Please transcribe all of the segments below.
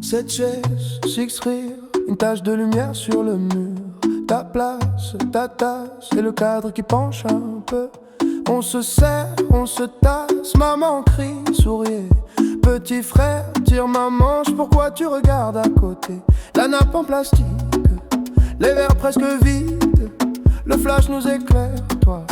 Cette chaise, six rires, une tache de lumière sur le mur. Ta place, ta tasse et le cadre qui penche un peu. On se serre, on se tasse, maman crie, souriez. Petit frère, tire ma manche, pourquoi tu regardes à côté? La nappe en plastique, les verres presque vides. Le flash nous éclaire, toi,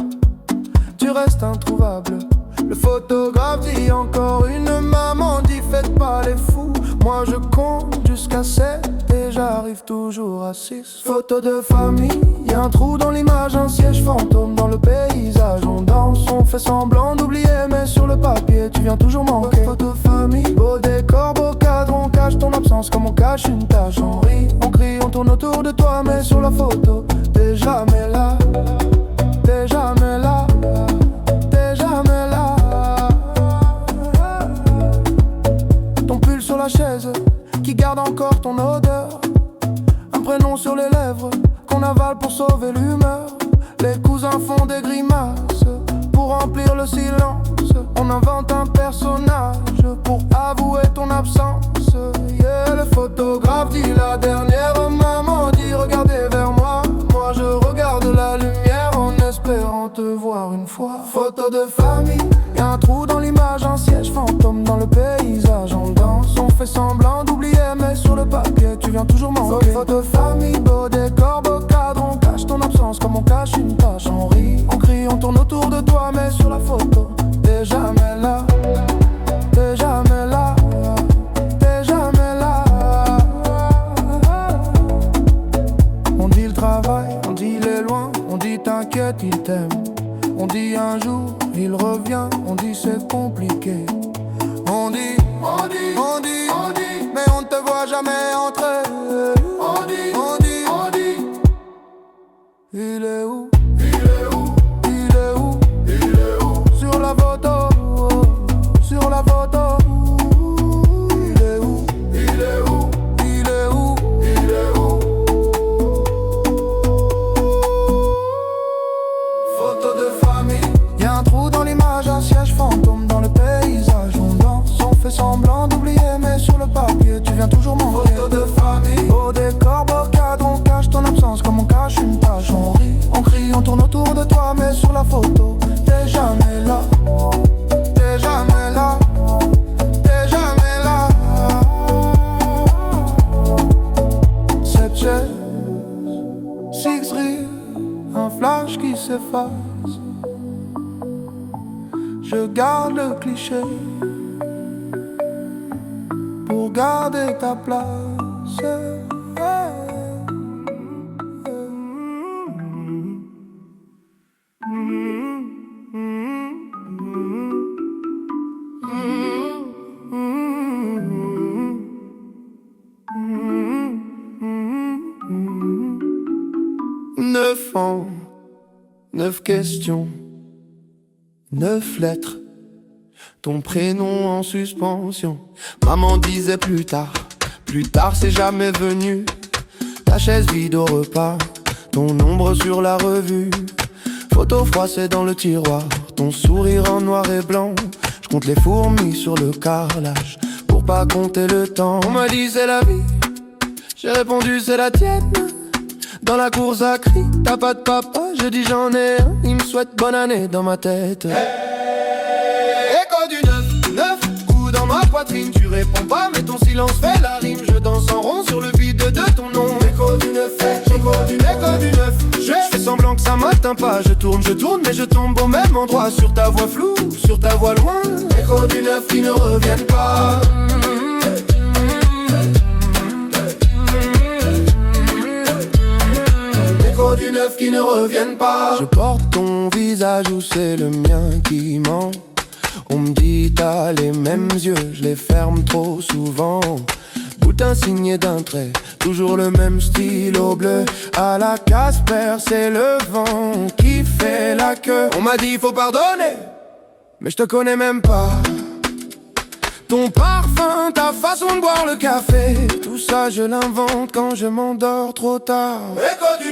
tu restes introuvable. Le photographe dit encore une, maman dit faites pas les fous. Moi je compte jusqu'à 7 et j'arrive toujours à 6. Photo de famille, y'a un trou dans l'image, un siège fantôme dans le paysage. On danse, on fait semblant d'oublier, mais sur le papier tu viens toujours manquer. Photo de famille, beau décor, beau cadre, on cache ton absence comme on cache une tache. On rit, on crie, on tourne autour de toi, mais sur la photo t'es jamais là. T'es jamais là. T'es jamais là. Ton pull sur la chaise qui garde encore ton odeur. Un prénom sur les lèvres qu'on avale pour sauver l'humeur. Les cousins font des grimaces pour remplir le silence. On invente un personnage pour avouer ton absence. Yeah, le photographe dit la dernière, maman dit regardez vers moi. Moi je regarde la lumière en espérant te voir une fois. Photo de famille, y'a un trou dans l'image, un siège fantôme dans le paysage. On danse, on fait semblant d'oublier, mais sur le papier tu viens toujours manquer. Photo de famille, beau décor, beau cadre, on cache ton absence comme on cache une tache. On rit, on crie, on tourne autour de toi, mais sur la photo t'es jamais là. T'es jamais là. T'es jamais là. On dit le travail, on dit il est loin, on dit t'inquiète, il t'aime. On dit un jour, il revient, on dit c'est compliqué. On dit, on dit, on dit, on dit, mais on ne te voit jamais entrer. On dit, on dit, on dit, il est où? Il est où? Il est où? Il est où? Sur la photo, sur la photo. Il est où? Il est où? Il est où? Il est où? Photo de famille, y'a un trou dans l'image, un siège fantôme dans le paysage. On danse, on fait semblant d'oublier, mais sur le papier tu viens toujours manquer. Photo de famille, beau décor, beau cadre, on cache ton absence comme on cache une tache. On rit, on crie, on tourne autour de toi, mais sur la photo t'es jamais là. T'es jamais là. T'es jamais là. Cette chaise, six rires, un flash qui s'efface. Je garde le cliché pour garder ta place. Neuf ans, 9 questions, 9 lettres, ton prénom en suspension. Maman disait plus tard c'est jamais venu. Ta chaise vide au repas, ton ombre sur la revue. Photo froissée dans le tiroir, ton sourire en noir et blanc. Je compte les fourmis sur le carrelage pour pas compter le temps. On m'a dit c'est la vie, j'ai répondu c'est la tienne. Dans la course à cri, t'as pas de papa, je dis j'en ai un. Il me souhaite bonne année dans ma tête. Hey, écho du 9, coup dans ma poitrine. Tu réponds pas mais ton silence fait la rime. Je danse en rond sur le vide de ton nom. Écho du 9, écho du 9. Je fais semblant que ça m'atteint pas. Je tourne mais je tombe au même endroit. Sur ta voix floue, sur ta voix loin. Écho du 9 qui ne reviennent pas. Du 9 qui ne reviennent pas. Je porte ton visage ou c'est le mien qui ment. On me dit t'as les mêmes yeux, je les ferme trop souvent. Boutin signé d'un trait, toujours le même stylo bleu. À la Casper, c'est le vent qui fait la queue. On m'a dit faut pardonner, mais je te connais même pas. Ton parfum, ta façon de boire le café, tout ça je l'invente quand je m'endors trop tard. Écho du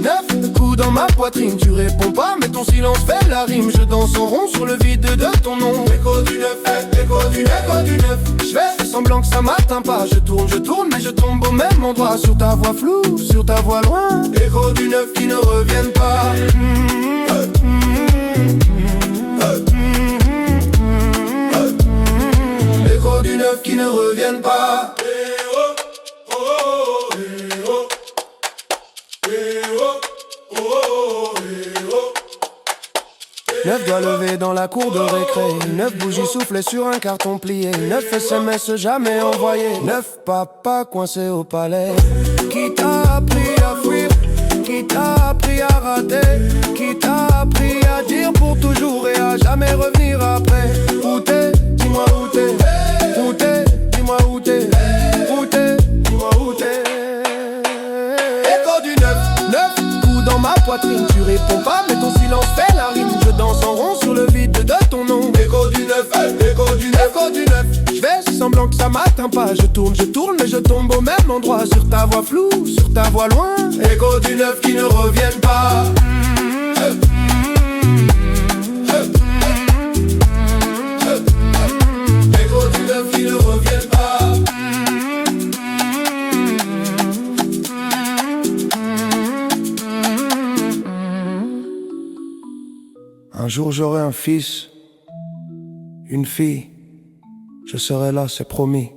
9, 9 coups coup dans ma poitrine. Tu réponds pas mais ton silence fait la rime. Je danse en rond sur le vide de ton nom. Écho du neuf, écho du neuf. Je fais semblant que ça m'atteint pas. Je tourne mais je tombe au même endroit. Sur ta voix floue, sur ta voix loin. Écho du neuf qui ne reviennent pas. Écho du neuf qui ne reviennent pas. Neuf doigts levés dans la cour de récré. 9 bougies soufflées sur un carton plié. 9 SMS jamais envoyés. 9 papas coincés au palais. Qui t'a appris à fuir? Qui t'a appris à rater? Qui t'a appris à dire pour toujours et à jamais revenir après? Où t'es? Dis-moi où t'es. Où t'es? Dis-moi où t'es. Où t'es? Dis-moi où t'es. Écho du neuf. 9 coups dans ma poitrine. Tu réponds pas mais ton silence fait la rime. Je danse en rond sur le vide de ton nom. Écho du neuf, écho du neuf, écho du neuf. Je fais semblant que ça m'atteint pas. Je tourne mais je tombe au même endroit. Sur ta voix floue, sur ta voix loin. Écho du neuf qui ne reviennent pas. Écho du neuf qui ne reviennent pas. Un jour j'aurai un fils, une fille, je serai là, c'est promis.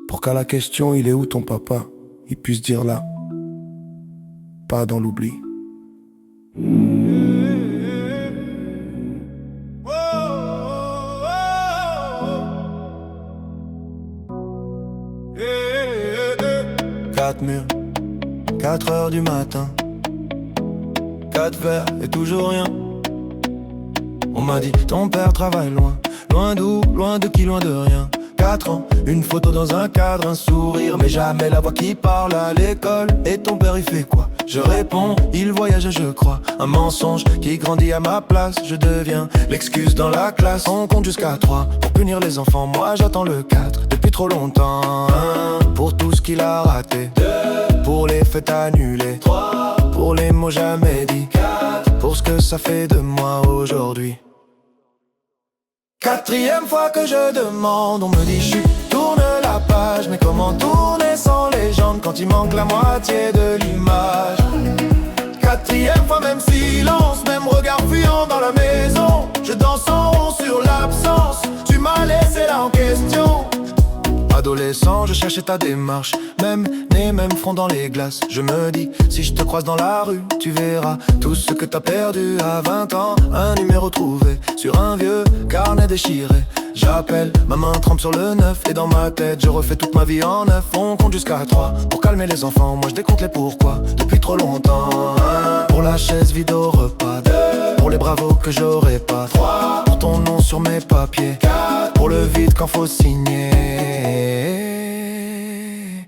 Pour qu'à la question il est où ton papa, il puisse dire là, pas dans l'oubli. Quatre murs, 4 heures du matin. 4 verres et toujours rien. On m'a dit ton père travaille loin. Loin d'où, loin de qui, loin de rien. 4 ans, une photo dans un cadre, un sourire, mais jamais la voix qui parle à l'école. Et ton père il fait quoi? Je réponds, il voyage je crois. Un mensonge qui grandit à ma place. Je deviens l'excuse dans la classe. On compte jusqu'à 3 pour punir les enfants. Moi j'attends le 4 depuis trop longtemps. 1 pour tout ce qu'il a raté. 2 pour les fêtes annulées. 3 pour les mots jamais dits. 4 pour ce que ça fait de moi aujourd'hui. 4e fois que je demande, on me dit chut, tourne la page. Mais comment tourner sans légende quand il manque la moitié de l'image? 4e fois, même silence, même regard fuyant dans la maison. Je danse en rond sur l'absence, tu m'as laissé là en question. Adolescent, je cherchais ta démarche. Même nez, même front dans les glaces. Je me dis, si je te croise dans la rue, tu verras tout ce que t'as perdu à 20 ans. Un numéro trouvé sur un vieux carnet déchiré. J'appelle, ma main trempe sur le 9. Et dans ma tête, je refais toute ma vie en 9. On compte jusqu'à 3 pour calmer les enfants. Moi je décompte les pourquoi depuis trop longtemps. 1 pour la chaise vide au repas. 2 pour les bravos que j'aurais pas. 3 pour ton nom sur mes papiers. 4 pour le vide quand faut signer.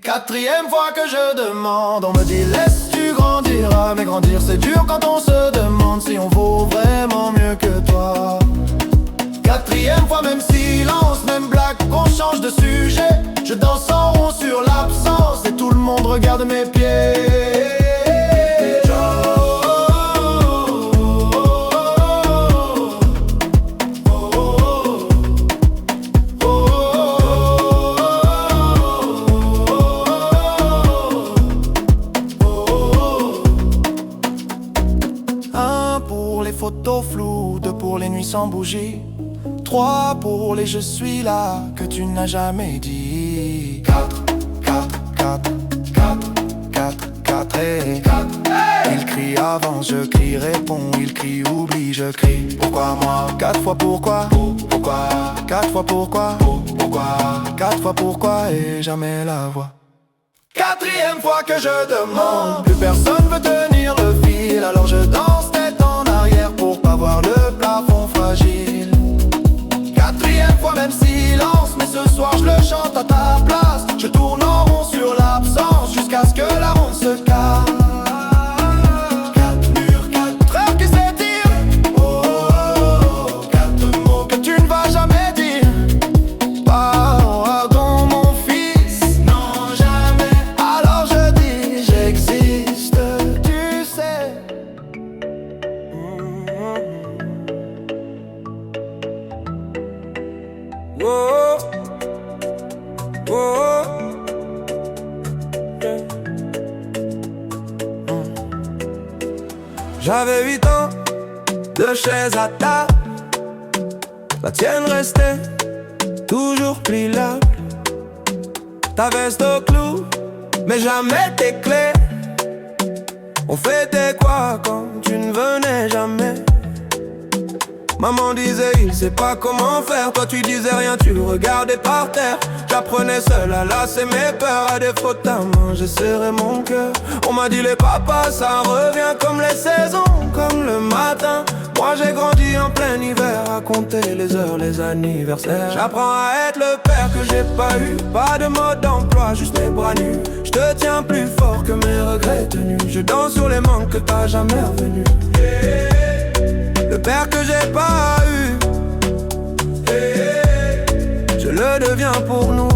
4e fois que je demande, on me dit laisse tu grandiras. Mais grandir c'est dur quand on se demande si on vaut vraiment mieux que toi. 4e fois, même silence, même blague, qu'on change de sujet. Je danse en rond sur l'absence et tout le monde regarde mes pieds. Photos floues, 2 pour les nuits sans bougie. 3 pour les je suis là que tu n'as jamais dit. 4, 4, 4, 4, 4, 4 et 4. Il crie avance, je crie réponds. Il crie oublie, je crie pourquoi moi. 4 fois pourquoi, pourquoi. 4 fois pourquoi, pourquoi. 4 fois pourquoi et jamais la voix. 4e fois que je demande, plus personne veut tenir le fil. Alors je danse tête en arrière pour pas voir le plafond fragile. 4e fois, même silence, mais ce soir je le chante à ta place. Je tourne en rond sur l'absence jusqu'à ce que la ronde se calme. 4 murs, 4 heures qui s'étirent. Oh, oh, oh, 4 mots que tu ne vas jamais dire. Pardon mon fils, non jamais. Alors je dis j'existe, tu J'avais 8 ans, 2 chaises à table. La tienne restait toujours pliable. Ta veste au clou, mais jamais tes clés. On fêtait quoi quand tu ne venais jamais? Maman disait il sait pas comment faire. Toi tu disais rien, tu regardais par terre. J'apprenais seul à lasser mes peurs. À défaut de ta main, j'ai serré mon cœur. On m'a dit les papas ça revient comme les saisons, comme le matin. Moi j'ai grandi en plein hiver, à compter les heures, les anniversaires. J'apprends à être le père que j'ai pas eu. Pas de mode d'emploi, juste mes bras nus. Je te tiens plus fort que mes regrets tenus. Je danse sur les manques que t'as jamais revenus. Le père que j'ai pas eu, je le deviens pour nous.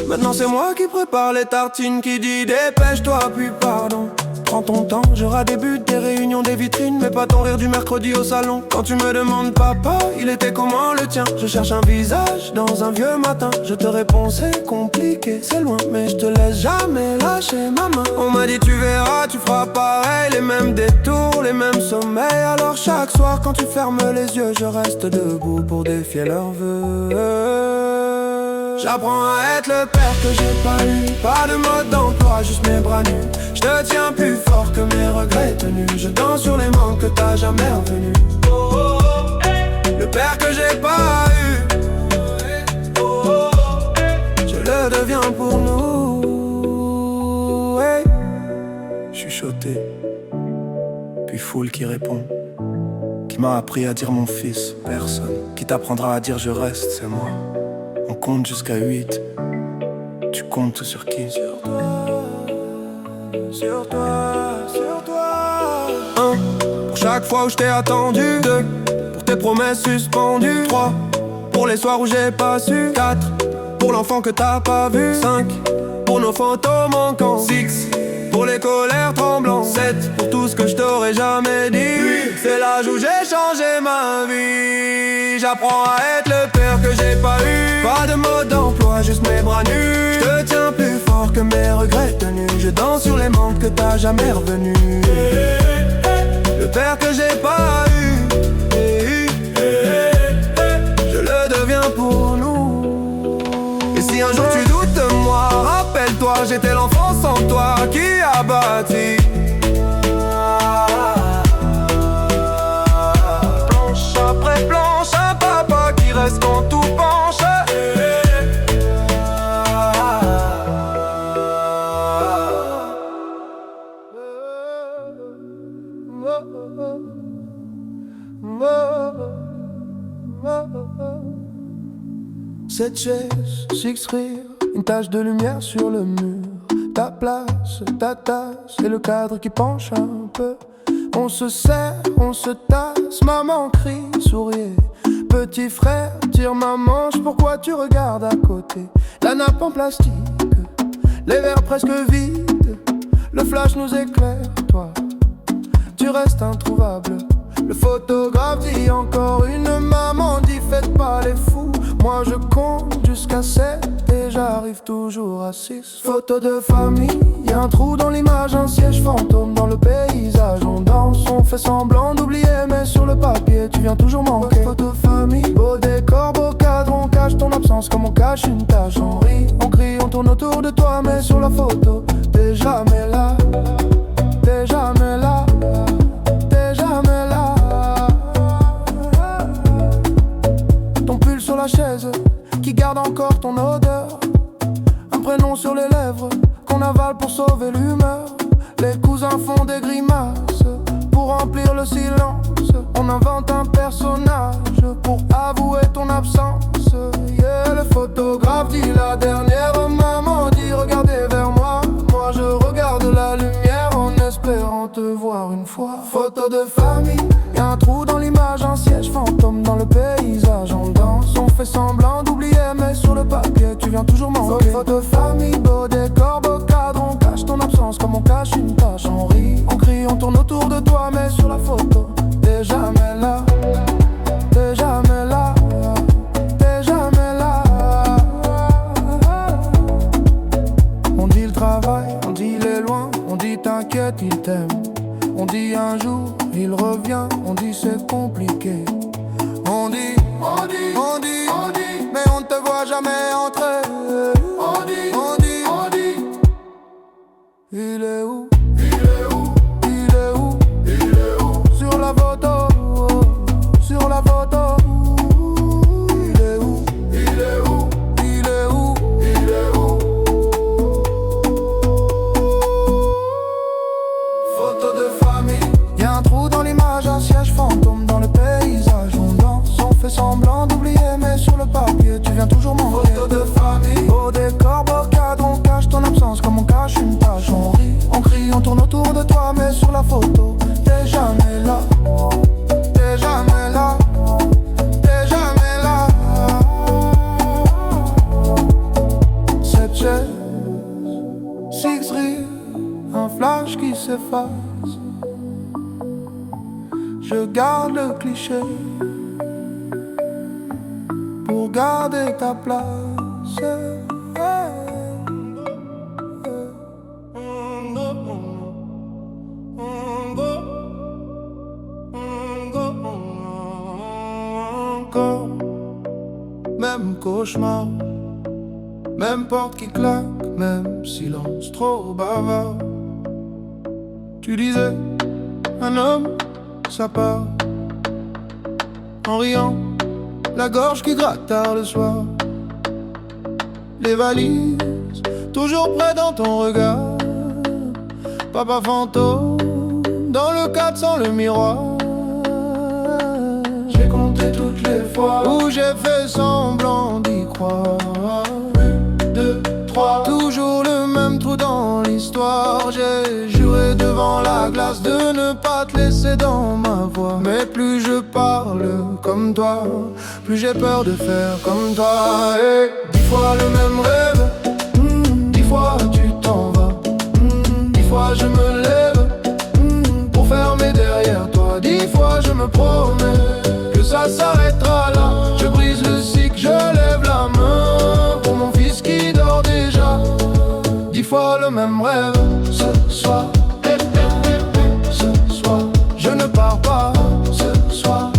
Maintenant c'est moi qui prépare les tartines, qui dit dépêche-toi puis pardon. Prends ton temps, j'aurai des buts, des réunions, des vitrines, mais pas ton rire du mercredi au salon. Quand tu me demandes papa, il était comment le tien? Je cherche un visage dans un vieux matin. Je te réponds c'est compliqué, c'est loin, mais je te laisse jamais lâcher ma main. On m'a dit tu verras, tu feras pareil, les mêmes détours, les mêmes sommeils. Alors chaque soir quand tu fermes les yeux, je reste debout pour défier leurs vœux. J'apprends à être le père que j'ai pas eu. Pas de mode d'emploi, juste mes bras nus. Je te tiens plus fort que mes regrets tenus. Je danse sur les manques que t'as jamais revenus. Le père que j'ai pas eu, je le deviens pour nous. Hey. Chuchoté, puis foule qui répond. Qui m'a appris à dire mon fils, personne. Qui t'apprendra à dire je reste, c'est moi. On compte jusqu'à 8. Tu comptes sur qui? Sur toi, sur toi, sur toi. 1. Pour chaque fois où je t'ai attendu. 2. Pour tes promesses suspendues. 3. Pour les soirs où j'ai pas su. 4. Pour l'enfant que t'as pas vu. 5. Pour nos photos manquantes. 6. Pour les colères tremblantes. 7. Pour tout ce que je t'aurais jamais dit. 8. C'est l'âge où j'ai changé ma vie. J'apprends à être le père que j'ai pas eu. Pas de mode d'emploi, juste mes bras nus. Je te tiens plus fort que mes regrets tenus. Je danse sur les manques que t'as jamais revenus. Le père que j'ai pas eu, je le deviens pour nous. Et si un jour tu doutes de moi, rappelle-toi, j'étais l'enfant sans toi qui a bâti. Planche après planche, un papa qui reste quand tout penche. Cette chaise, 6 rires, une tache de lumière sur le mur. Ta place, ta tasse et le cadre qui penche un peu. On se serre, on se tasse, maman crie, souriez. Petit frère, tire ma manche, pourquoi tu regardes à côté? La nappe en plastique, les verres presque vides. Le flash nous éclaire, toi, tu restes introuvable. Le photographe dit encore une maman dit faites pas les fous. Moi je compte jusqu'à 7 et j'arrive toujours à 6. Photo de famille, y'a un trou dans l'image, un siège fantôme dans le paysage. On danse, on fait semblant d'oublier, mais sur le papier tu viens toujours manquer. Photo de famille, beau décor, beau cadre, on cache ton absence comme on cache une tache. On rit, on crie, on tourne autour de toi, mais sur la photo t'es jamais là. T'es jamais là. T'es jamais là. Ton pull sur la chaise qui garde encore ton odeur. Un prénom sur les lèvres qu'on avale pour sauver l'humeur. Les cousins font des grimaces pour remplir le silence. On invente un personnage pour avouer ton absence. Yeah, le photographe dit la dernière maman dit regardez vers moi. Moi je regarde la lumière en espérant te voir une fois. Photo de famille, y'a un trou dans l'image, un siège fantôme dans le paysage. On danse, on fait semblant d'oublier, mais sur le papier tu viens toujours manquer. Photo de famille, beau décor, beau cadre, on cache ton absence comme on cache une tache. On rit, on crie, on tourne autour de toi, mais sur la photo t'es jamais là. T'es jamais là. T'es jamais là. On dit le travail, on dit les loin, on dit t'inquiète, il t'aime. On dit un jour, il revient, on dit c'est compliqué. On dit, mais on ne te voit jamais entrer. On dit, il est où? Sur la photo, sur la photo. Il est où? Photo de famille. Y'a un trou dans l'image, un siège fantôme dans le paysage. On danse, on fait semblant d'oublier, mais sur le papier tu viens toujours manquer. Photo de famille. Au décor, beau cadre, on cache ton absence comme on cache une tâche. On rit, on crie, on tourne autour de toi, mais sur la photo t'es jamais là. T'es jamais là. T'es jamais là. Cette chaise, six rires, un flash qui s'efface. Je garde le cliché pour garder ta place. Encore, même cauchemar, même porte qui claque, même silence trop bavard. Tu disais, un homme, ça part en riant, la gorge qui gratte tard le soir. Les valises, toujours près dans ton regard. Papa fantôme, dans le cadre sans le miroir. J'ai compté toutes les fois où j'ai fait semblant d'y croire. 1, 2, 3, toujours le même trou dans l'histoire. J'ai juré devant la glace de ne pas te laisser dans ma voix. Mais plus je parle comme toi, plus j'ai peur de faire comme toi. Et 10 fois le même rêve, 10 fois tu t'en vas, 10 fois je me lève pour fermer derrière toi. 10 fois je me promets que ça s'arrêtera là. Je brise le cycle, je lève la main pour mon fils qui dort déjà. 10 fois le même rêve. Ce soir, ce soir, je ne pars pas. Ce soir,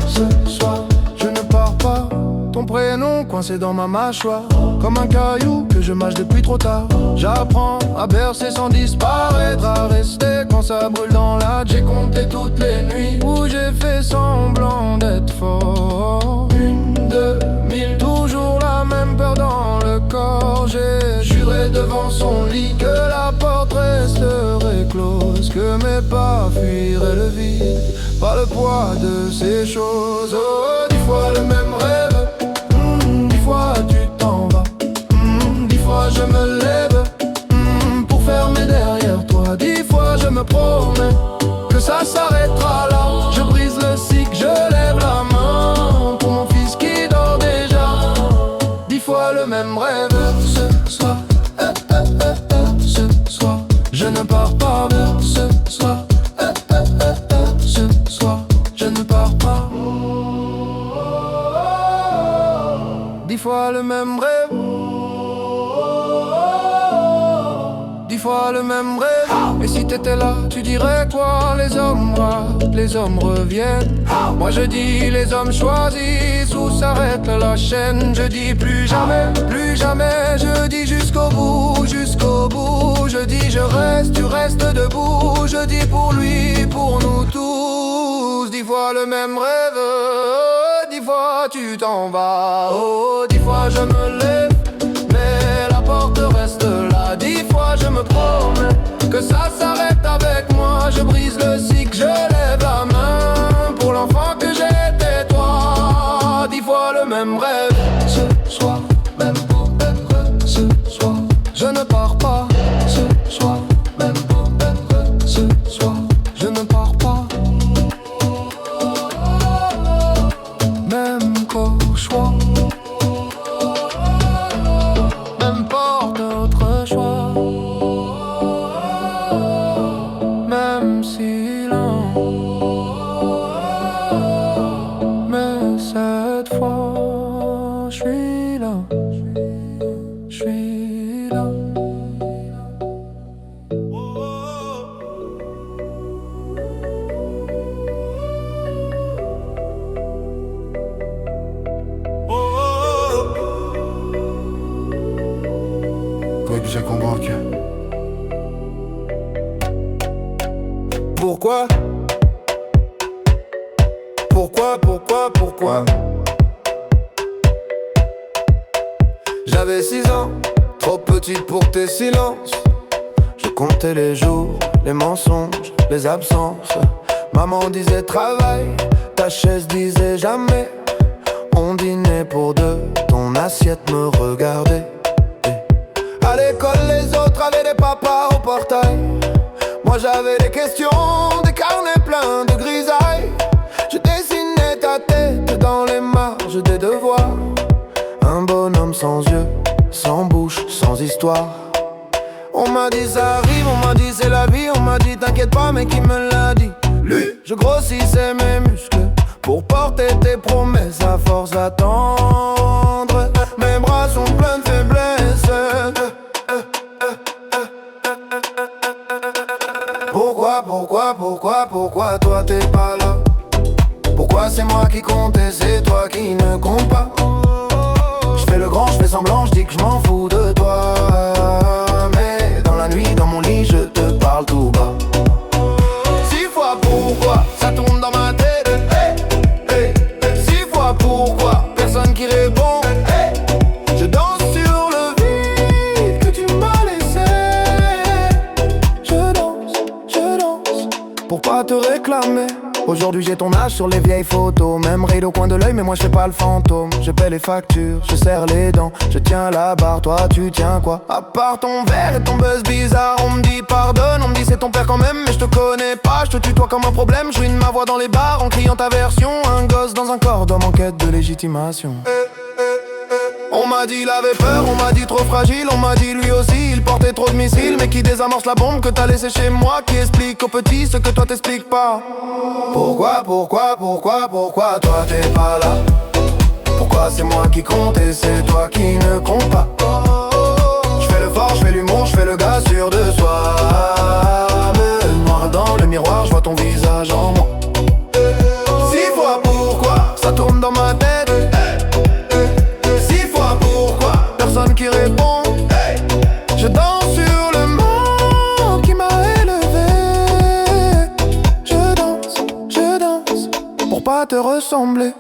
ce soir, je ne pars pas. Ton prénom coincé dans ma mâchoire, comme un caillou que je mâche depuis trop tard. J'apprends à bercer sans disparaître, à rester quand ça brûle dans la. J'ai compté toutes les nuits où j'ai fait semblant d'être fort. 1, 2, 1000, toujours la même peur dans le corps. J'ai juré devant son lit que la porte resterait close, que mes pas fuiraient le vide, pas le poids de ces choses. Oh, 10 fois le même rêve, 10 fois tu t'en vas, 10 fois je me lève pour fermer derrière toi. 10 fois je me promets que ça s'arrêtera là. Je brise le cycle, je lève la main pour mon fils qui dort déjà. 10 fois le même rêve. Ce soir, ce soir, je ne pars pas. Ce soir, ce soir, je ne pars pas. 10 fois le même rêve, 10 fois le même rêve. Et si t'étais là, tu dirais quoi? Les hommes ratent, les hommes reviennent. Moi je dis les hommes choisissent où s'arrête la chaîne. Je dis plus jamais, je dis jusqu'au bout, jusqu'au bout. Je dis je reste, tu restes debout. Je dis pour lui, pour nous tous. 10 fois le même rêve, 10 fois tu t'en vas. Oh, 10 fois je me lève, mais la porte reste là. 10 fois je me promets que ça s'arrête avec moi. Je brise le cycle, je lève la main pour l'enfant que j'étais toi. 10 fois le même rêve. Ce soir, même rêve. Ce soir, je ne pars pas. Ce soir, même rêve. Ce soir, je ne pars pas. Même cauchemar, même porte notre choix, même silence. je comprends que. Pourquoi? Pourquoi? J'avais 6 ans, trop petite pour tes silences. Je comptais les jours, les mensonges, les absences. Maman disait travail, ta chaise disait jamais. On dînait pour deux, ton assiette me regardait. À l'école, les autres avaient des papas au portail. Moi j'avais des questions, des carnets pleins de grisailles. Je dessinais ta tête dans les marges des devoirs. Un bonhomme sans yeux, sans bouche, sans histoire. On m'a dit ça arrive, on m'a dit c'est la vie. On m'a dit t'inquiète pas, mais qui me l'a dit? Lui. Je grossissais mes muscles pour porter tes promesses à force d'attendre. Mes bras sont pleins de faiblesse. Pourquoi toi t'es pas là? Pourquoi c'est moi qui compte et c'est toi qui ne compte pas? Je fais le grand, je fais semblant, je dis que je m'en fous de toi. Mais dans la nuit, dans mon lit, je te parle tout bas. 6 fois pourquoi, ça tourne dans ma tête. 6 fois pourquoi, personne qui répond. Je danse sur le vide que tu m'as laissé. Je danse, pour pas te réclamer. Aujourd'hui j'ai ton âge sur les vieilles photos. Même ride au coin de l'œil mais moi je fais pas le fantôme. Je paie les factures, je serre les dents. Je tiens la barre, toi tu tiens quoi? À part ton verre et ton buzz bizarre. On me dit pardonne, on me dit c'est ton père quand même. Mais je te connais pas, je te tutoie comme un problème. Je ruine ma voix dans les bars en criant ta version. Un gosse dans un corps d'homme en quête de légitimation. On m'a dit il avait peur, on m'a dit trop fragile. On m'a dit lui aussi il portait trop de missiles. Mais qui désamorce la bombe que t'as laissée chez moi? Qui explique aux petits ce que toi t'expliques pas? Pourquoi toi t'es pas là? Pourquoi c'est moi qui compte et c'est toi qui ne compte pas? Je fais le fort, je fais l'humour, je fais le gars sûr de soi. Me noir dans le miroir, je vois ton visage en moi. 6 fois pourquoi, ça tourne dans ma tête. 6 fois pourquoi, personne qui répond. Je danse sur le monde qui m'a élevé. Je danse pour pas te ressembler.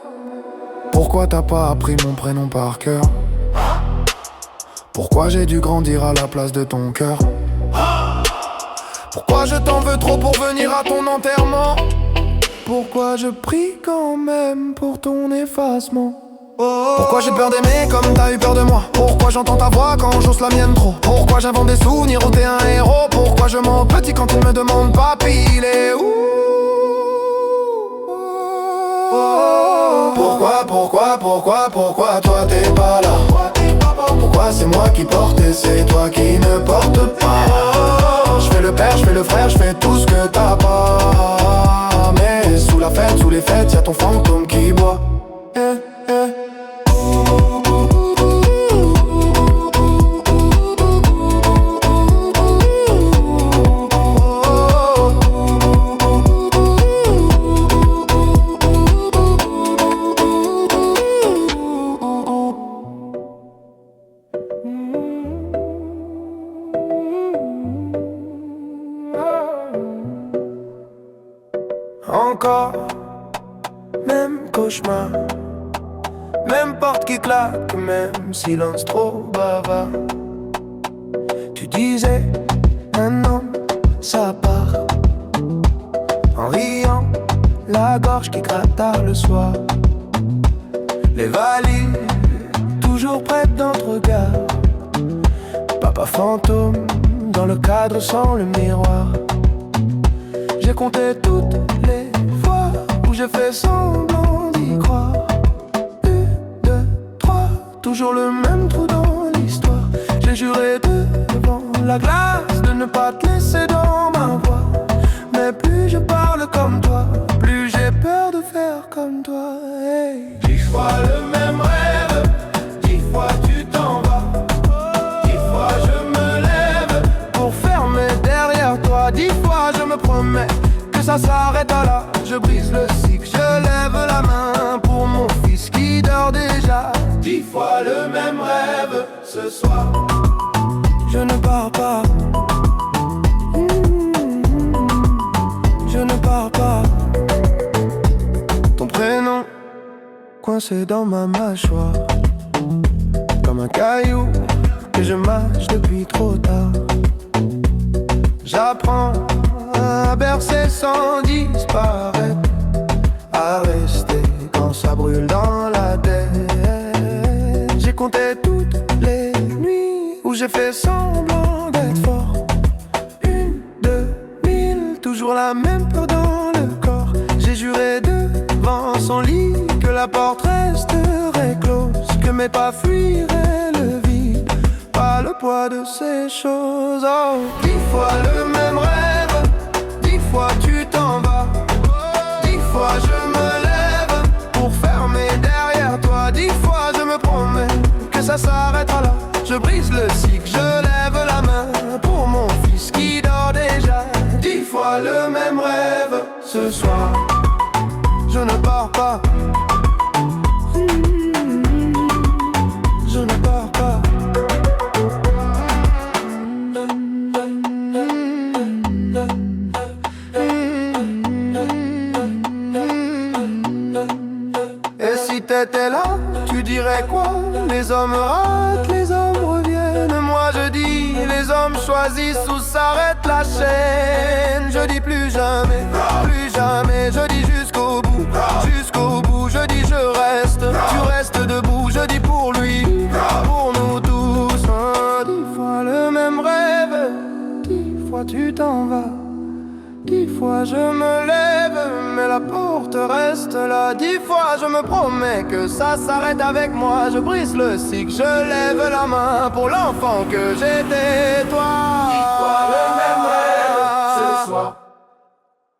Pourquoi t'as pas appris mon prénom par cœur? Pourquoi j'ai dû grandir à la place de ton cœur? Pourquoi je t'en veux trop pour venir à ton enterrement? Pourquoi je prie quand même pour ton effacement? Pourquoi j'ai peur d'aimer comme t'as eu peur de moi? Pourquoi j'entends ta voix quand j'ose la mienne trop? Pourquoi j'invente des souvenirs où t'es un héros? Pourquoi je mens petit quand il me demande papy il est où? Pourquoi toi t'es pas là? Pourquoi c'est moi qui porte et c'est toi qui ne porte pas? Je fais le père, je fais le frère, je fais tout ce que t'as pas. Mais sous la fête, sous les fêtes, y'a ton fantôme qui boit. Encore, même cauchemar, même porte qui claque, même silence trop bavard. Tu disais, un homme, ça part. En riant, la gorge qui gratte tard le soir. Les valises, toujours prêtes dans le regard. Papa fantôme, dans le cadre sans le miroir. J'ai compté toutes les fois où j'ai fait semblant d'y croire. 1, 2, 3, toujours le même trou dans l'histoire. J'ai juré devant la glace de ne pas te laisser dans ma voix. Mais plus je parle comme toi, plus j'ai peur de faire comme toi. Hey. 10 fois le même rêve, 10 fois tu t'en vas. 10 fois je me lève pour fermer derrière toi. 10 fois je me promets que ça s'arrêtera là. Je brise le cycle, je lève la main pour mon fils qui dort déjà. 10 fois le même rêve ce soir. Je ne parle coincé dans ma mâchoire, comme un caillou que je mâche depuis trop tard. J'apprends à bercer sans disparaître, à rester quand ça brûle dans la tête. J'ai compté toutes les nuits où j'ai fait semblant d'être fort. 1, 2, 1000, toujours la même peur dans le corps. J'ai juré devant son lit que la porte resterait close, que mes pas fuiraient le vide, pas le poids de ces choses. Oh, 10 fois le même rêve, 10 fois tu t'en vas, 10 fois je me lève pour fermer derrière toi. 10 fois je me promets que ça s'arrêtera là. Je brise le cycle, je lève la main pour mon fils qui dort déjà. 10 fois le même rêve. Ce soir, je ne pars pas. Je ne pars pas. Et si t'étais là, tu dirais quoi? Les hommes ratent, les hommes reviennent. Moi je dis, les hommes choisissent où s'arrête la chaîne. Je dis plus jamais, plus jamais. Je dis jusqu'au bout, jusqu'au bout. Je dis je reste, tu restes debout. Je dis pour lui, pour nous tous. 10 fois le même rêve, 10 fois tu t'en vas. 10 fois je me lève, mais la porte reste là. 10 fois je me promets que ça s'arrête avec moi. Je brise le cycle, je lève la main pour l'enfant que j'étais, toi. 10 fois le même rêve, ce soir,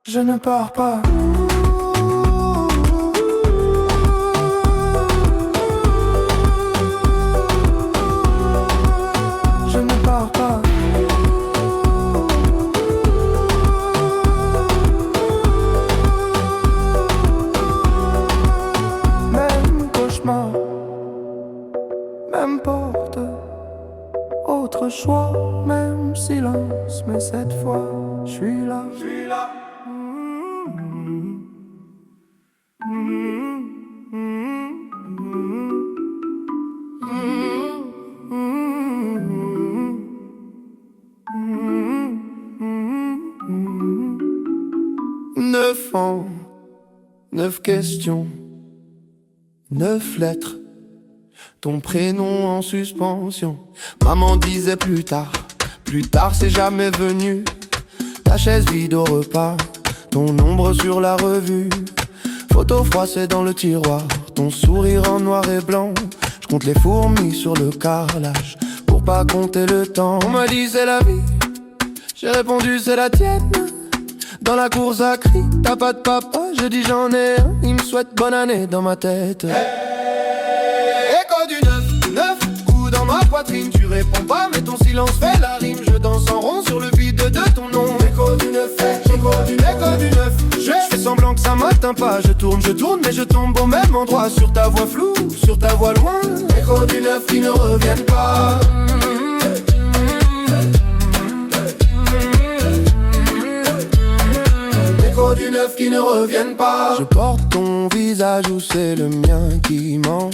je ne pars pas. Je ne pars pas. Même porte, autre choix, même silence, mais cette fois, je suis là. Neuf ans, 9 questions, 9 lettres. Ton prénom en suspension. Maman disait plus tard c'est jamais venu. Ta chaise vide au repas, ton ombre sur la revue. Photo froissée dans le tiroir, ton sourire en noir et blanc. Je compte les fourmis sur le carrelage pour pas compter le temps. On m'a dit c'est la vie, j'ai répondu c'est la tienne. Dans la course à cri, t'as pas de papa, je dis j'en ai un. Il me souhaite bonne année dans ma tête. Écho du 9 coups dans ma poitrine. Tu réponds pas mais ton silence fait la rime. Je danse en rond sur le vide de ton nom. Écho du 9, écho du 9. Je fais semblant que ça m'atteint pas. Je tourne mais je tombe au même endroit. Sur ta voix floue, sur ta voix loin. Écho du 9 qui ne reviennent pas. Écho du 9 qui ne reviennent pas. Je porte ton visage où c'est le mien qui ment.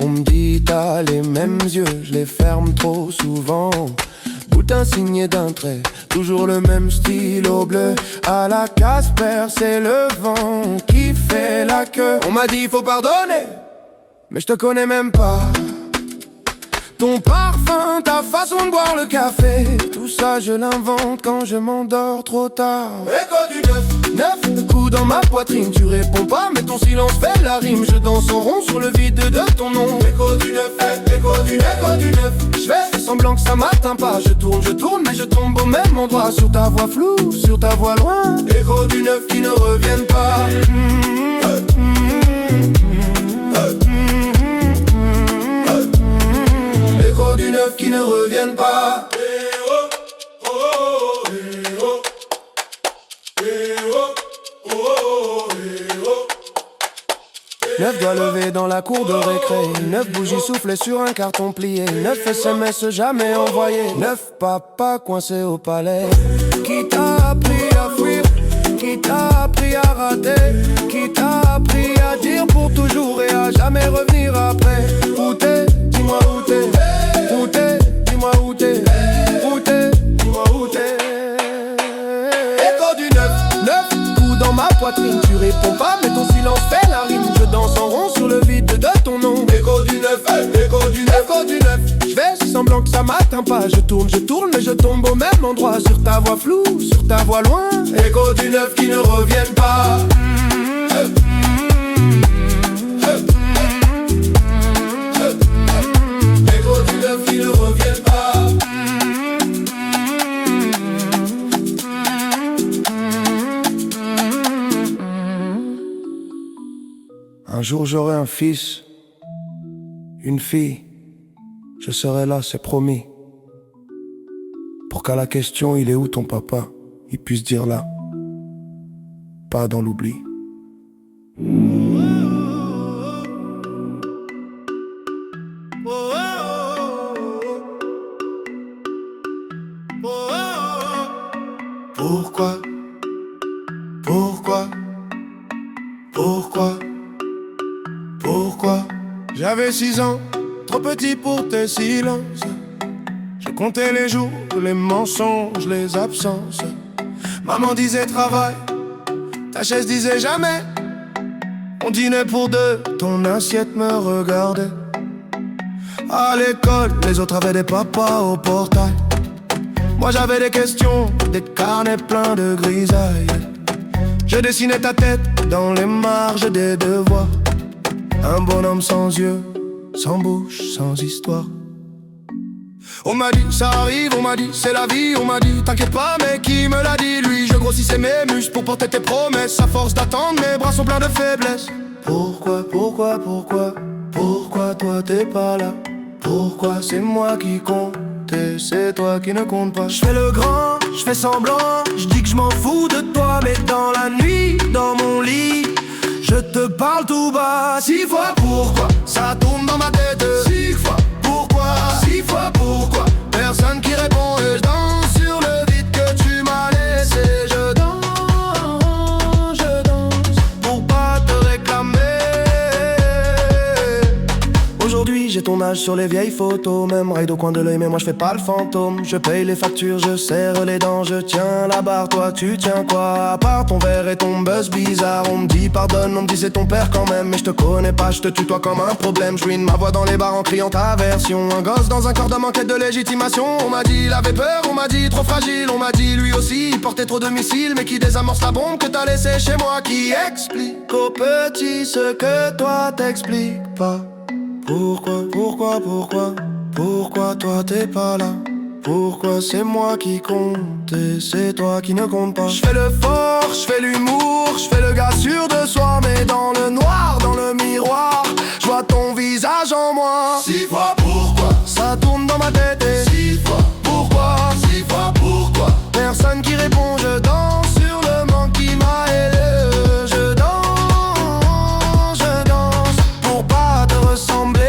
On me dit t'as les mêmes yeux, je les ferme trop souvent. Boutin signé d'un trait, toujours le même stylo bleu. À la Casper, c'est le vent qui fait la queue. On m'a dit faut pardonner, mais je te connais même pas. Ton parfum, ta façon de boire le café, tout ça je l'invente quand je m'endors trop tard. Écho du 9 coups dans ma poitrine. Tu réponds pas mais ton silence fait la rime. Je danse en rond sur le vide de ton nom. Écho du 9, écho du 9. Je fais semblant que ça m'atteint pas. Je tourne mais je tombe au même endroit. Sur ta voix floue, sur ta voix loin. Écho du 9 qui ne reviennent pas. Écho du 9 qui ne reviennent pas. 9 doigts levés dans la cour de récré. 9 bougies soufflées sur un carton plié. 9 SMS jamais envoyés. 9 papas coincés au palais. Qui t'a appris à fuir? Qui t'a appris à rater? Qui t'a appris à dire pour toujours et à jamais? poitrine. Tu réponds pas mais ton silence fait la rime. Je danse en rond sur le vide de ton nom. Écho du neuf, écho du neuf, écho du neuf. Je fais semblant que ça m'atteint pas. Je tourne mais je tombe au même endroit. Sur ta voix floue, sur ta voix loin. Écho du neuf qui ne reviennent pas. Écho du neuf qui ne reviennent pas. Un jour j'aurai un fils, une fille, je serai là, c'est promis. Pour qu'à la question il est où ton papa, il puisse dire là, pas dans l'oubli. Pourquoi, pourquoi, pourquoi, pourquoi? J'avais 6 ans, trop petit pour tes silences. Je comptais les jours, les mensonges, les absences. Maman disait travail, ta chaise disait jamais. On dînait pour deux, ton assiette me regardait. À l'école, les autres avaient des papas au portail. Moi j'avais des questions, des carnets pleins de grisailles. Je dessinais ta tête dans les marges des devoirs. Un bonhomme sans yeux, sans bouche, sans histoire. On m'a dit ça arrive, on m'a dit c'est la vie. On m'a dit t'inquiète pas mais qui me l'a dit lui? Je grossissais mes muscles pour porter tes promesses. À force d'attendre mes bras sont pleins de faiblesse. Pourquoi, pourquoi, pourquoi, pourquoi toi t'es pas là? Pourquoi c'est moi qui compte et c'est toi qui ne compte pas? Je fais le grand, je fais semblant, je dis que je m'en fous de toi. Mais dans la nuit, dans mon lit, je te parle tout bas. 6 fois pourquoi, ça tourne dans ma tête. 6 fois pourquoi, 6 fois pourquoi. Personne qui répond et je danse sur le vide que tu m'as laissé. Je danse pour pas te réclamer. Aujourd'hui j'ai ton âge sur les vieilles photos. Même raid au coin de l'œil mais moi je fais pas le fantôme. Je paye les factures, je serre les dents. Je tiens la barre, toi tu tiens quoi? À part ton verre et ton buzz bizarre. On me dit pardonne, on me dit c'est ton père quand même. Mais je te connais pas, je te tutoie comme un problème. Je ruine ma voix dans les bars en criant ta version. Un gosse dans un corps d'homme en quête de légitimation. On m'a dit il avait peur, on m'a dit trop fragile. On m'a dit lui aussi il portait trop de missiles. Mais qui désamorce la bombe que t'as laissée chez moi? Qui explique aux petits ce que toi t'expliques pas? Pourquoi, pourquoi, pourquoi, pourquoi toi t'es pas là? Pourquoi c'est moi qui compte et c'est toi qui ne compte pas? Je fais le fort, je fais l'humour, je fais le gars sûr de soi. Mais dans le noir, dans le miroir, je vois ton visage en moi. 6 fois pourquoi, ça tourne dans ma tête. Et 6 fois pourquoi, 6 fois pourquoi. Personne qui répond, je danse sur le manque qui m'a aidé. Je danse pour pas te ressembler.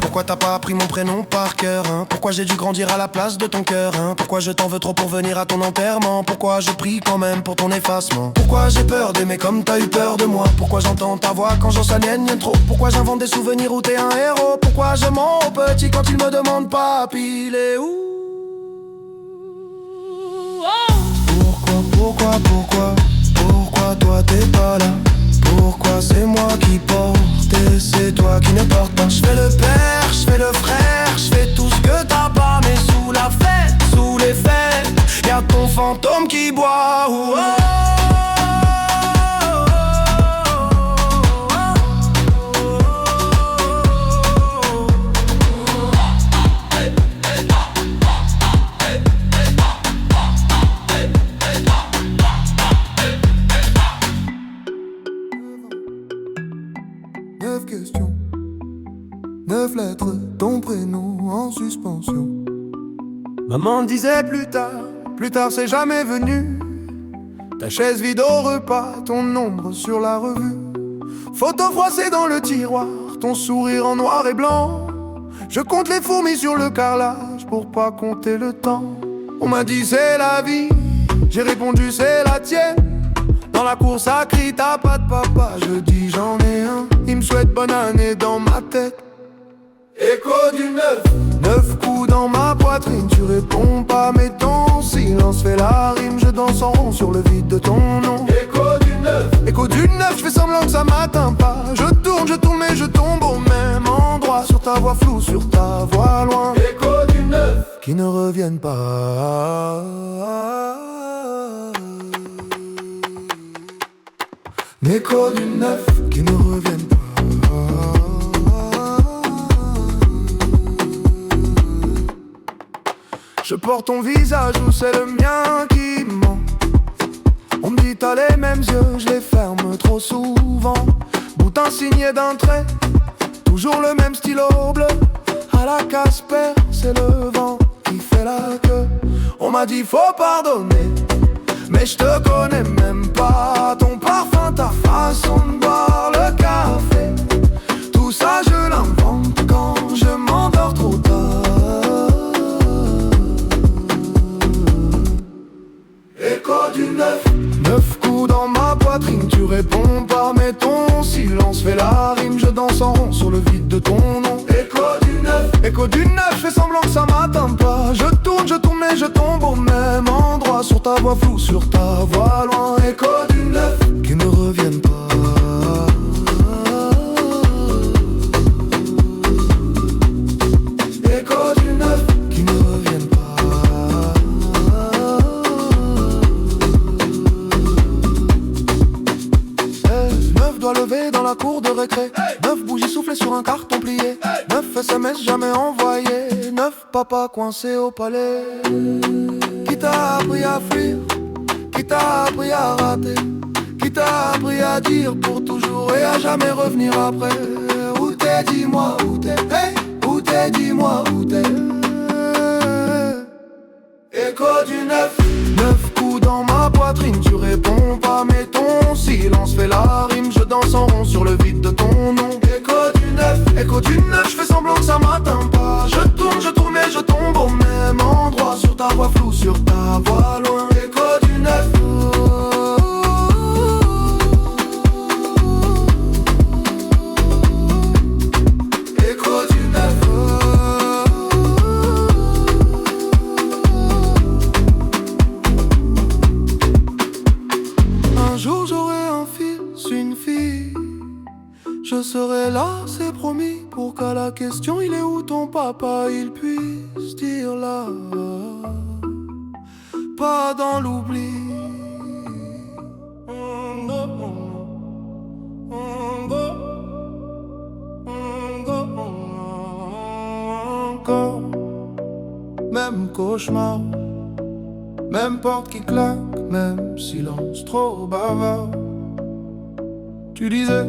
Pourquoi t'as pas appris mon prénom par cœur, hein? Pourquoi j'ai dû grandir à la place de ton cœur, hein? Pourquoi je t'en veux trop pour venir à ton enterrement? Pourquoi je prie quand même pour ton effacement? Pourquoi j'ai peur d'aimer comme t'as eu peur de moi? Pourquoi j'entends ta voix quand j'en s'aliène trop? Pourquoi j'invente des souvenirs où t'es un héros? Pourquoi je mens au petit quand il me demande papi, il est où? Pourquoi, pourquoi, pourquoi toi t'es pas là? Pourquoi c'est moi qui porte et c'est toi qui ne porte pas? Je fais le père, je fais le frère, je fais tout ce que t'as pas. Mais sous la fête, sous les fêtes, y'a ton fantôme qui boit. Oh, oh, questions, 9 lettres, ton prénom en suspension. Maman disait plus tard c'est jamais venu. Ta chaise vide au repas, ton ombre sur la revue. Photo froissée dans le tiroir, ton sourire en noir et blanc. Je compte les fourmis sur le carrelage pour pas compter le temps. On m'a dit c'est la vie, j'ai répondu c'est la tienne. Dans la course à cri, t'as pas de papa, je dis j'en ai un. Il me souhaite bonne année dans ma tête. Écho du 9 coups dans ma poitrine. Tu réponds pas mais ton silence fait la rime. Je danse danse en rond sur le vide de ton nom. Écho du neuf, je fais semblant que ça m'atteint pas. Je tourne mais je tombe au même endroit. Sur ta voix floue, sur ta voix loin. Écho du neuf Qui ne reviennent pas. Écho du neuf qui ne reviennent pas. Je porte ton visage ou c'est le mien qui ment. On me dit t'as les mêmes yeux, je les ferme trop souvent. Boutin signé d'un trait, toujours le même stylo bleu. À la Casper, c'est le vent qui fait la queue. On m'a dit faut pardonner, mais je te connais même pas. Ton parfum, ta façon de boire le café, tout ça je l'invente quand je m'endors trop tard. Écho du neuf, 9 coups dans ma poitrine, tu réponds pas mais ton silence fait la rime. Je danse en rond sur le vide de ton nom. Écho du neuf, je fais semblant que ça m'atteint pas. Je tourne mais je tombe au même endroit. Sur ta voix floue, sur ta voix loin. Écho du neuf qui ne reviennent pas. Écho du neuf qui ne reviennent pas. 9 doigts levés dans la cour de récré. 9 bougies soufflées sur un carton plié. 9 SMS jamais envoyés. 9 papas coincés au palais. Qui t'a appris à fuir? Qui t'a appris à rater? Qui t'a appris à dire pour toujours et à jamais revenir après? Où t'es, dis-moi où t'es? Hey, où t'es, dis-moi où t'es? Écho du neuf, 9 coups dans ma poitrine, tu réponds pas mais ton silence fait la rime. Je danse en rond sur le vide de ton nom. Écho du neuf, je fais semblant que ça m'atteint pas. Je tourne mais je tombe au même endroit. Sur ta voix floue, sur ta voix loin. Écho du neuf. Écho du neuf. Un jour j'aurai un fils, une fille. Je serai là, c'est promis, pour qu'à la question il est où ton papa, il puisse dire là, pas dans l'oubli. Encore, même cauchemar, même porte qui claque, même silence trop bavard. Tu disais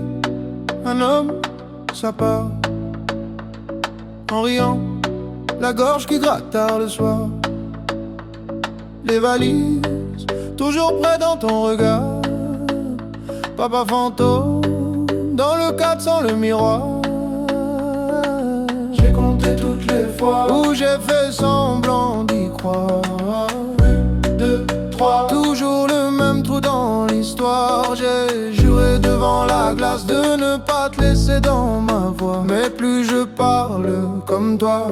un homme, ça part en riant, la gorge qui gratte tard le soir. Les valises, toujours près dans ton regard. Papa fantôme, dans le cadre sans le miroir. J'ai compté toutes les fois où j'ai fait semblant d'y croire. 1, 2, 3, toujours le même trou dans l'histoire. J'ai juré devant la glace de ne pas te laisser dans ma voix. Mais plus je parle comme toi,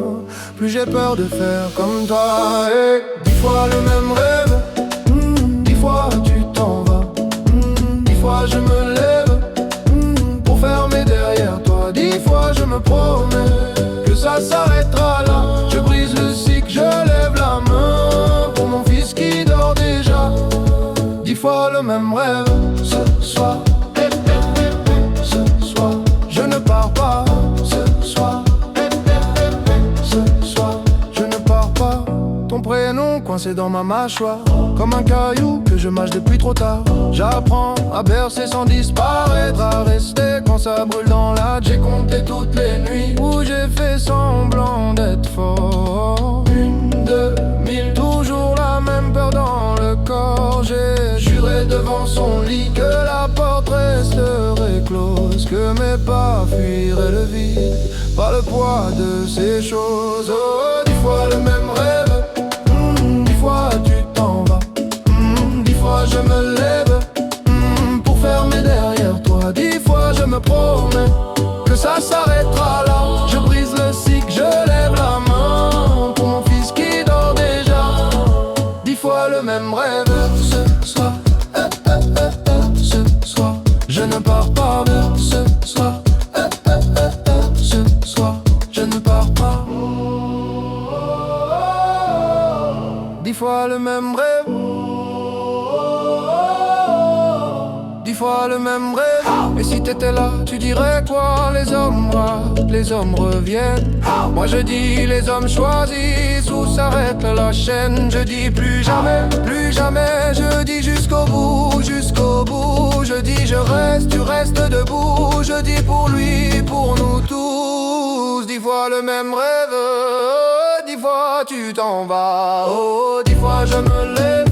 plus j'ai peur de faire comme toi. Et 10 fois le même rêve, 10 fois tu t'en vas, 10 fois je me lève pour fermer derrière toi. 10 fois je me promets que ça s'arrêtera là. Je brise le cycle, je lève la main pour mon fils qui dort déjà. 10 fois le même rêve. Ce soir, ce soir, je ne pars pas. Ce soir, ce soir, je ne pars pas. Ton prénom coincé dans ma mâchoire, comme un caillou que je mâche depuis trop tard. J'apprends à bercer sans disparaître, à rester quand ça brûle dans la. J'ai compté toutes les nuits où j'ai fait semblant d'être fort. 1, 2, 1000, toujours la même peur dans le corps. J'ai juré devant son lit que la porte resterait close, que mes pas fuiraient le vide, pas le poids de ces choses. Oh, 10 fois le même rêve, 10 fois tu t'en vas, 10 fois je me lève pour fermer derrière toi. 10 fois je me promets que ça s'arrêtera là. Je brise le cycle, je lève la main pour mon fils qui dort déjà. 10 fois le même rêve. soir, ce soir, je ne pars pas ce soir, ce soir, je ne pars pas. 10 fois le même rêve, 10 fois le même rêve. Et si t'étais là, tu dirais quoi? Les hommes ratent, les hommes reviennent. Moi je dis les hommes choisissent où s'arrête la chaîne. Je dis plus jamais, je dis jusqu'au bout, jusqu'au bout. Je dis je reste, tu restes debout. Je dis pour lui, pour nous tous. 10 fois le même rêve, 10 fois tu t'en vas. Oh, 10 fois je me lève,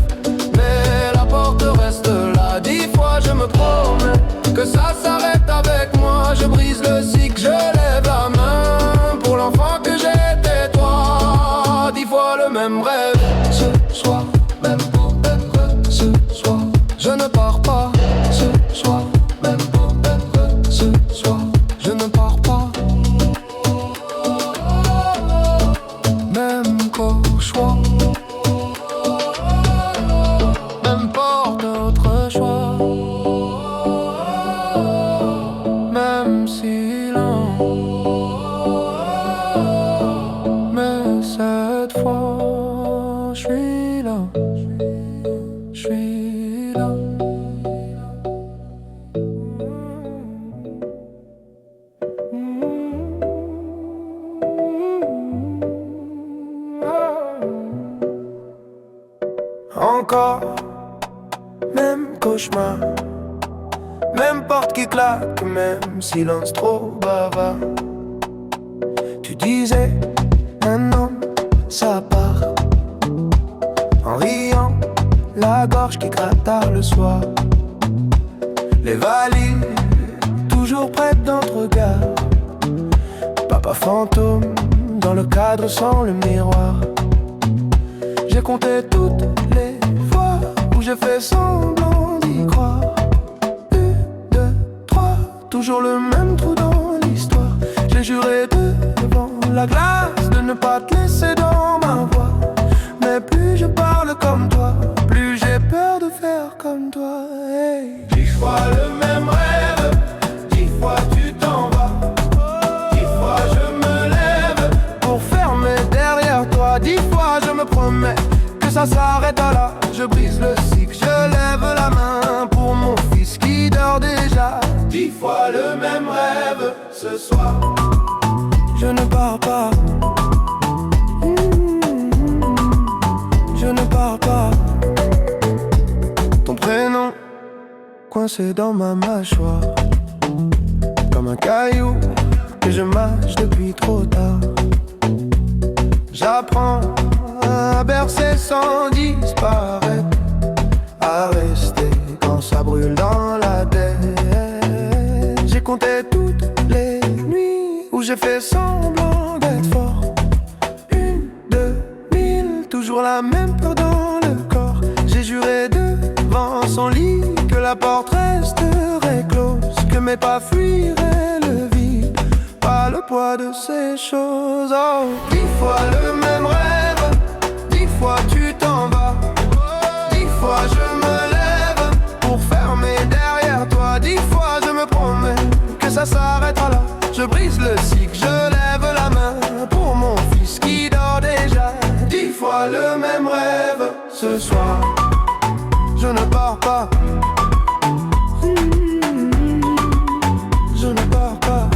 mais la porte reste là. 10 fois je me promets que ça s'arrête avec moi. Je brise le cycle, je lève la main pour l'enfant que j'étais toi. 10 fois le même rêve, ce soir, même pour être ce soir. Je ne pars pas ce soir, même pour être ce soir. Je ne pars pas. Même choix, n'importe notre choix. Même silence, mais cette fois, je suis là, je suis là. Encore, même cauchemar, même porte qui claque, même silence trop bavard. Tu disais, un homme, ça part. En riant, la gorge qui gratte tard le soir. Les valises, toujours prêtes dans le regard. Papa fantôme, dans le cadre sans le miroir. J'ai compté toutes les fois où j'ai fait semblant d'y croire. 1, 2, 3, toujours le même trou dans l'histoire. J'ai juré devant la glace de ne pas te laisser dans ma voix. Mais plus je parle comme toi, plus j'ai peur de faire comme toi. Hey. 10 fois le même rêve, 10 fois tu t'en vas. 10 fois je me lève pour fermer derrière toi. 10 fois je me promets que ça s'arrête là. Je brise le cycle, je lève la main pour mon fils qui dort déjà. 10 fois le même rêve ce soir. Je ne pars pas. Je ne pars pas. Ton prénom coincé dans ma mâchoire, comme un caillou que je mâche depuis trop tard. J'apprends à bercer sans disparaître, à rester quand ça brûle dans la tête. J'ai compté toutes les nuits où j'ai fait semblant d'être fort. 1, 2, 1000, toujours la même peur dans le corps. J'ai juré devant son lit que la porte resterait close, que mes pas fuiraient le vide, pas le poids de ces choses. Oh, 10 fois le même rêve, 10 fois tu t'en vas. 10 fois je me lève pour fermer derrière toi. 10 fois je me promets que ça s'arrêtera là. Je brise le cycle, je lève la main pour mon fils qui dort déjà. 10 fois le même rêve ce soir. Je ne pars pas. Je ne pars pas.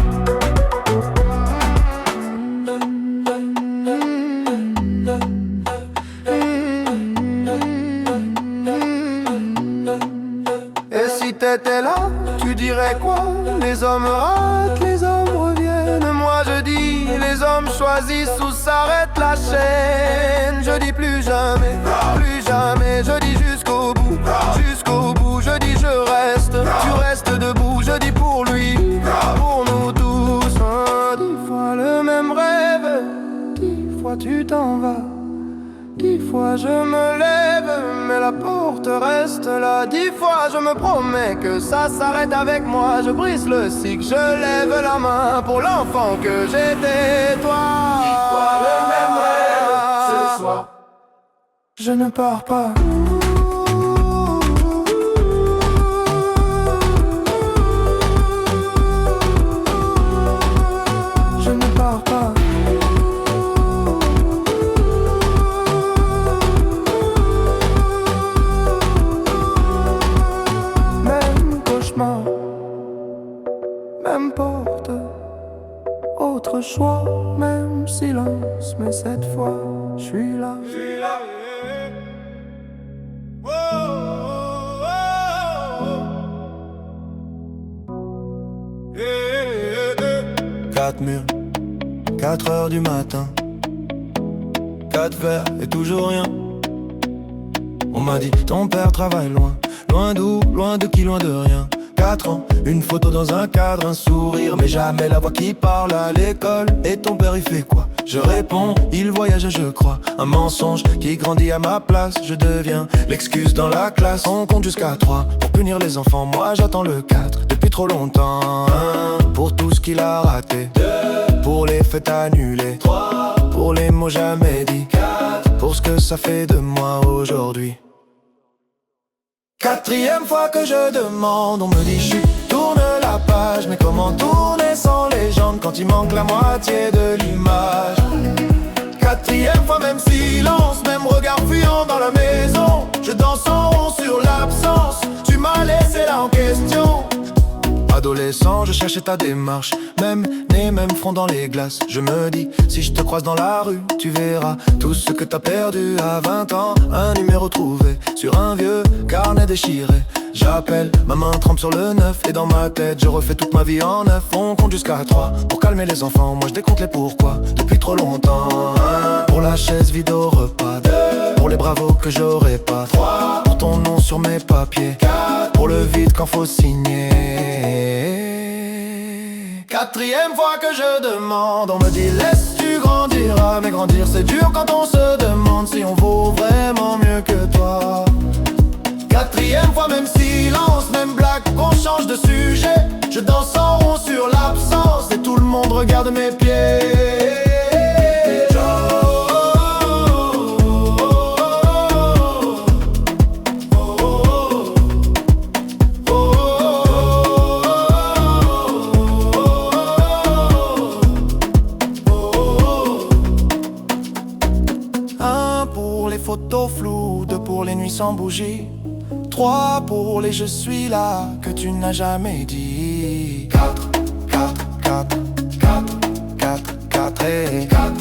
Et si t'étais là, tu dirais quoi? Les hommes ratent, les hommes reviennent. Moi je dis, les hommes choisissent où s'arrête la chaîne. Je dis plus jamais, je dis jusqu'au bout, jusqu'au bout. Je dis je reste, tu restes debout. Je dis pour lui, pour nous tous. 10 fois le même rêve, 10 fois tu t'en vas. 10 fois je me lève, mais la porte reste là. 10 fois je me promets que ça s'arrête avec moi. Je brise le cycle, je lève la main pour l'enfant que j'étais toi. 10 fois le même rêve ce soir. Je ne pars pas. Quatre murs, 4 heures du matin, 4 verres et toujours rien. On m'a dit ton père travaille loin, loin d'où, loin de qui, loin de rien. 4 ans, une photo dans un cadre, un sourire, mais jamais la voix qui parle à l'école. Et ton père il fait quoi? Je réponds, il voyage je crois. Un mensonge qui grandit à ma place. Je deviens l'excuse dans la classe. On compte jusqu'à 3 pour punir les enfants. Moi j'attends le 4 depuis trop longtemps. 1 pour tout ce qu'il a raté. 2 pour les fêtes annulées. 3 pour les mots jamais dits. 4 pour ce que ça fait de moi aujourd'hui. 4e fois que je demande, on me dit chut, tourne la page. Mais comment tourner sans légende quand il manque la moitié de l'image? 4e fois, même silence, même regard fuyant dans la maison. Je danse en rond sur l'absence, tu m'as laissé là en question. Adolescent, je cherchais ta démarche, même nez, même front dans les glaces. Je me dis, si je te croise dans la rue, tu verras tout ce que t'as perdu à 20 ans. Un numéro trouvé sur un vieux carnet déchiré. J'appelle, ma main trempe sur le 9. Et dans ma tête, je refais toute ma vie en 9. On compte jusqu'à 3 pour calmer les enfants. Moi je décompte les pourquoi depuis trop longtemps. 1 pour la chaise vide au repas. 2 pour les bravos que j'aurais pas. 3 pour ton nom sur mes papiers. 4 pour le vide quand faut signer. 4e fois que je demande, on me dit laisse tu grandiras. Mais grandir c'est dur quand on se demande si on vaut vraiment mieux que toi. 4e fois, même silence, même blague, qu'on change de sujet. Je danse en rond sur l'absence et tout le monde regarde mes pieds. Pour les photos floues, 2 pour les nuits sans bougie, 3 pour les je suis là que tu n'as jamais dit. 4, 4, 4, 4, 4, 4 et 4.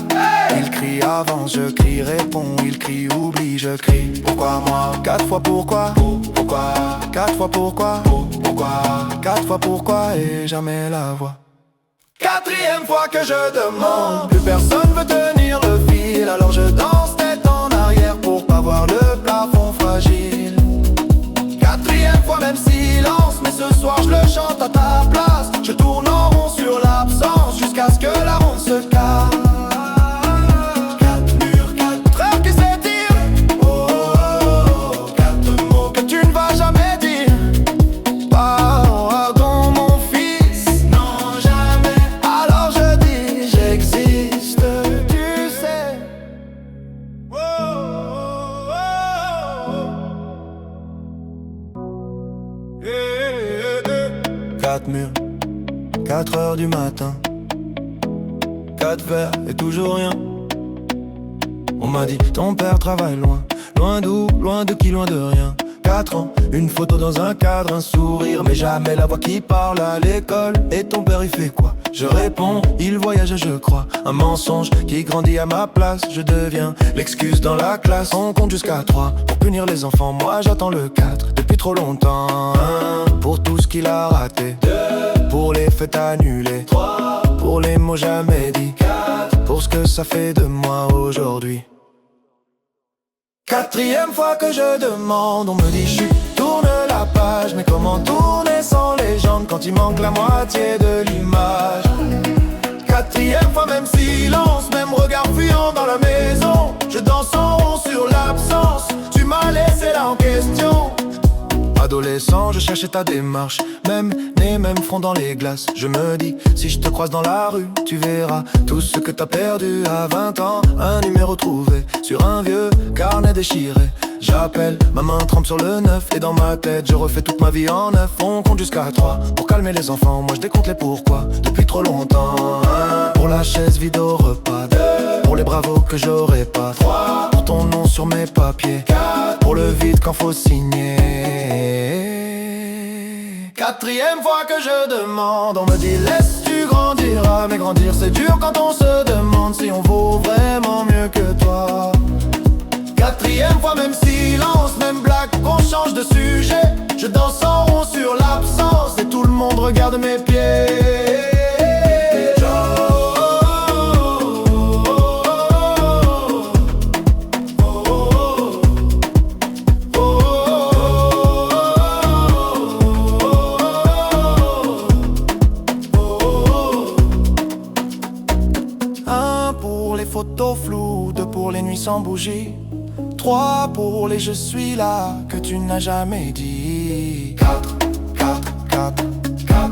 Il crie avant, je crie, réponds, il crie, oublie, je crie. Pourquoi moi? 4 fois pourquoi? Pourquoi? 4 fois pourquoi? Pourquoi? 4 fois pourquoi et jamais la voix. 4e fois que je demande, plus personne veut tenir le fil. Alors je danse tête en arrière pour pas voir le plafond fragile. 4e fois, même silence, mais ce soir je le chante à ta place. Je tourne en rond sur l'absence jusqu'à ce que la ronde se casse. 4 murs, 4 heures qui s'étirent. Oh, oh, oh, 4 mots que tu ne vas jamais dire. Pardon mon fils, non jamais. Alors je dis j'existe, tu sais. Oh, oh, oh. 4 murs, 4 heures du matin, 4 verres et toujours rien. On m'a dit ton père travaille loin, loin d'où, loin de qui, loin de rien. 4 ans, une photo dans un cadre, un sourire, mais jamais la voix qui parle à l'école. Et ton père il fait quoi? Je réponds, il voyage je crois. Un mensonge qui grandit à ma place. Je deviens l'excuse dans la classe. On compte jusqu'à 3 pour punir les enfants. Moi j'attends le 4 depuis trop longtemps. 1 pour tout ce qu'il a raté. 2 pour les fêtes annulées. 3 pour les mots jamais dits. 4 pour ce que ça fait de moi aujourd'hui. 4e fois que je demande, on me dit chut, tourne la page. Mais comment tourner sans légende quand il manque la moitié de l'image? 4e fois, même silence, même regard fuyant dans la maison. Je danse en rond sur l'absence, tu m'as laissé là en question. Adolescent, je cherchais ta démarche, même nez, même front dans les glaces. Je me dis, si je te croise dans la rue, tu verras tout ce que t'as perdu à 20 ans. Un numéro trouvé sur un vieux carnet déchiré. J'appelle, ma main trempe sur le 9. Et dans ma tête, je refais toute ma vie en 9. On compte jusqu'à 3 pour calmer les enfants. Moi je décompte les pourquoi depuis trop longtemps. 1 pour la chaise vide au repas. 2 pour les bravos que j'aurais pas. 3 pour ton nom sur mes papiers. 4 pour le vide quand faut signer. 4e fois que je demande, on me dit laisse tu grandiras. Mais grandir c'est dur quand on se demande si on vaut vraiment mieux que toi. 4e fois, même silence, même blague, qu'on change de sujet. Je danse en rond sur l'absence et tout le monde regarde mes pieds. sans bougie. 3 pour les je suis là que tu n'as jamais dit. 4, 4, 4, 4,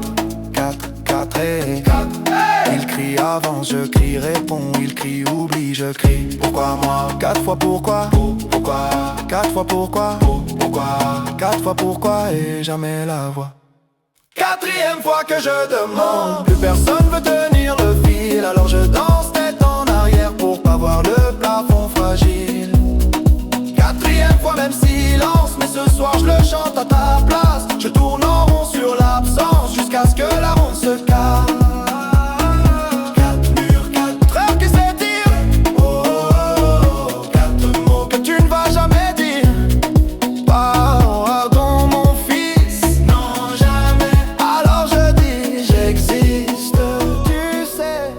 4, 4 et 4. Il crie avance, je crie réponds, il crie oublie, je crie. Pourquoi moi? 4 fois pourquoi? Pourquoi? 4 fois pourquoi? Pourquoi? 4 fois pourquoi et jamais la voix. 4e fois que je demande, plus personne veut tenir le fil. Alors je danse tête en arrière pour pas voir le plafond fragile. 4e fois même silence, mais ce soir je le chante à ta place. Je tourne en rond sur l'absence jusqu'à ce que la ronde se calme. 4 murs, 4 heures qui s'étirent. Oh, oh, oh, 4 mots que tu ne vas jamais dire. Pardon mon fils, non jamais. Alors je dis j'existe, tu sais.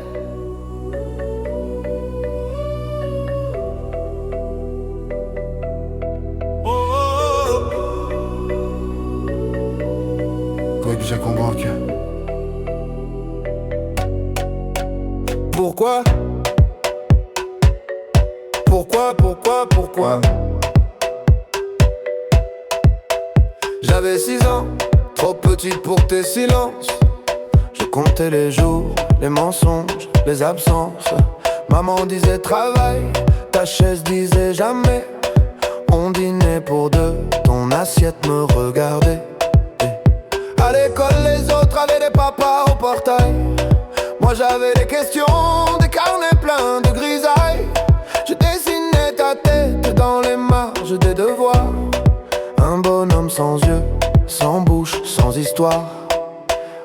J'ai compris. Pourquoi? Pourquoi? J'avais 6 ans, trop petite pour tes silences. Je comptais les jours, les mensonges, les absences. Maman disait travail, ta chaise disait jamais. On dînait pour deux, ton assiette me regardait. À l'école, les autres avaient des papas au portail. Moi j'avais des questions, des carnets pleins de grisailles. Je dessinais ta tête dans les marges des devoirs. Un bonhomme sans yeux, sans bouche, sans histoire.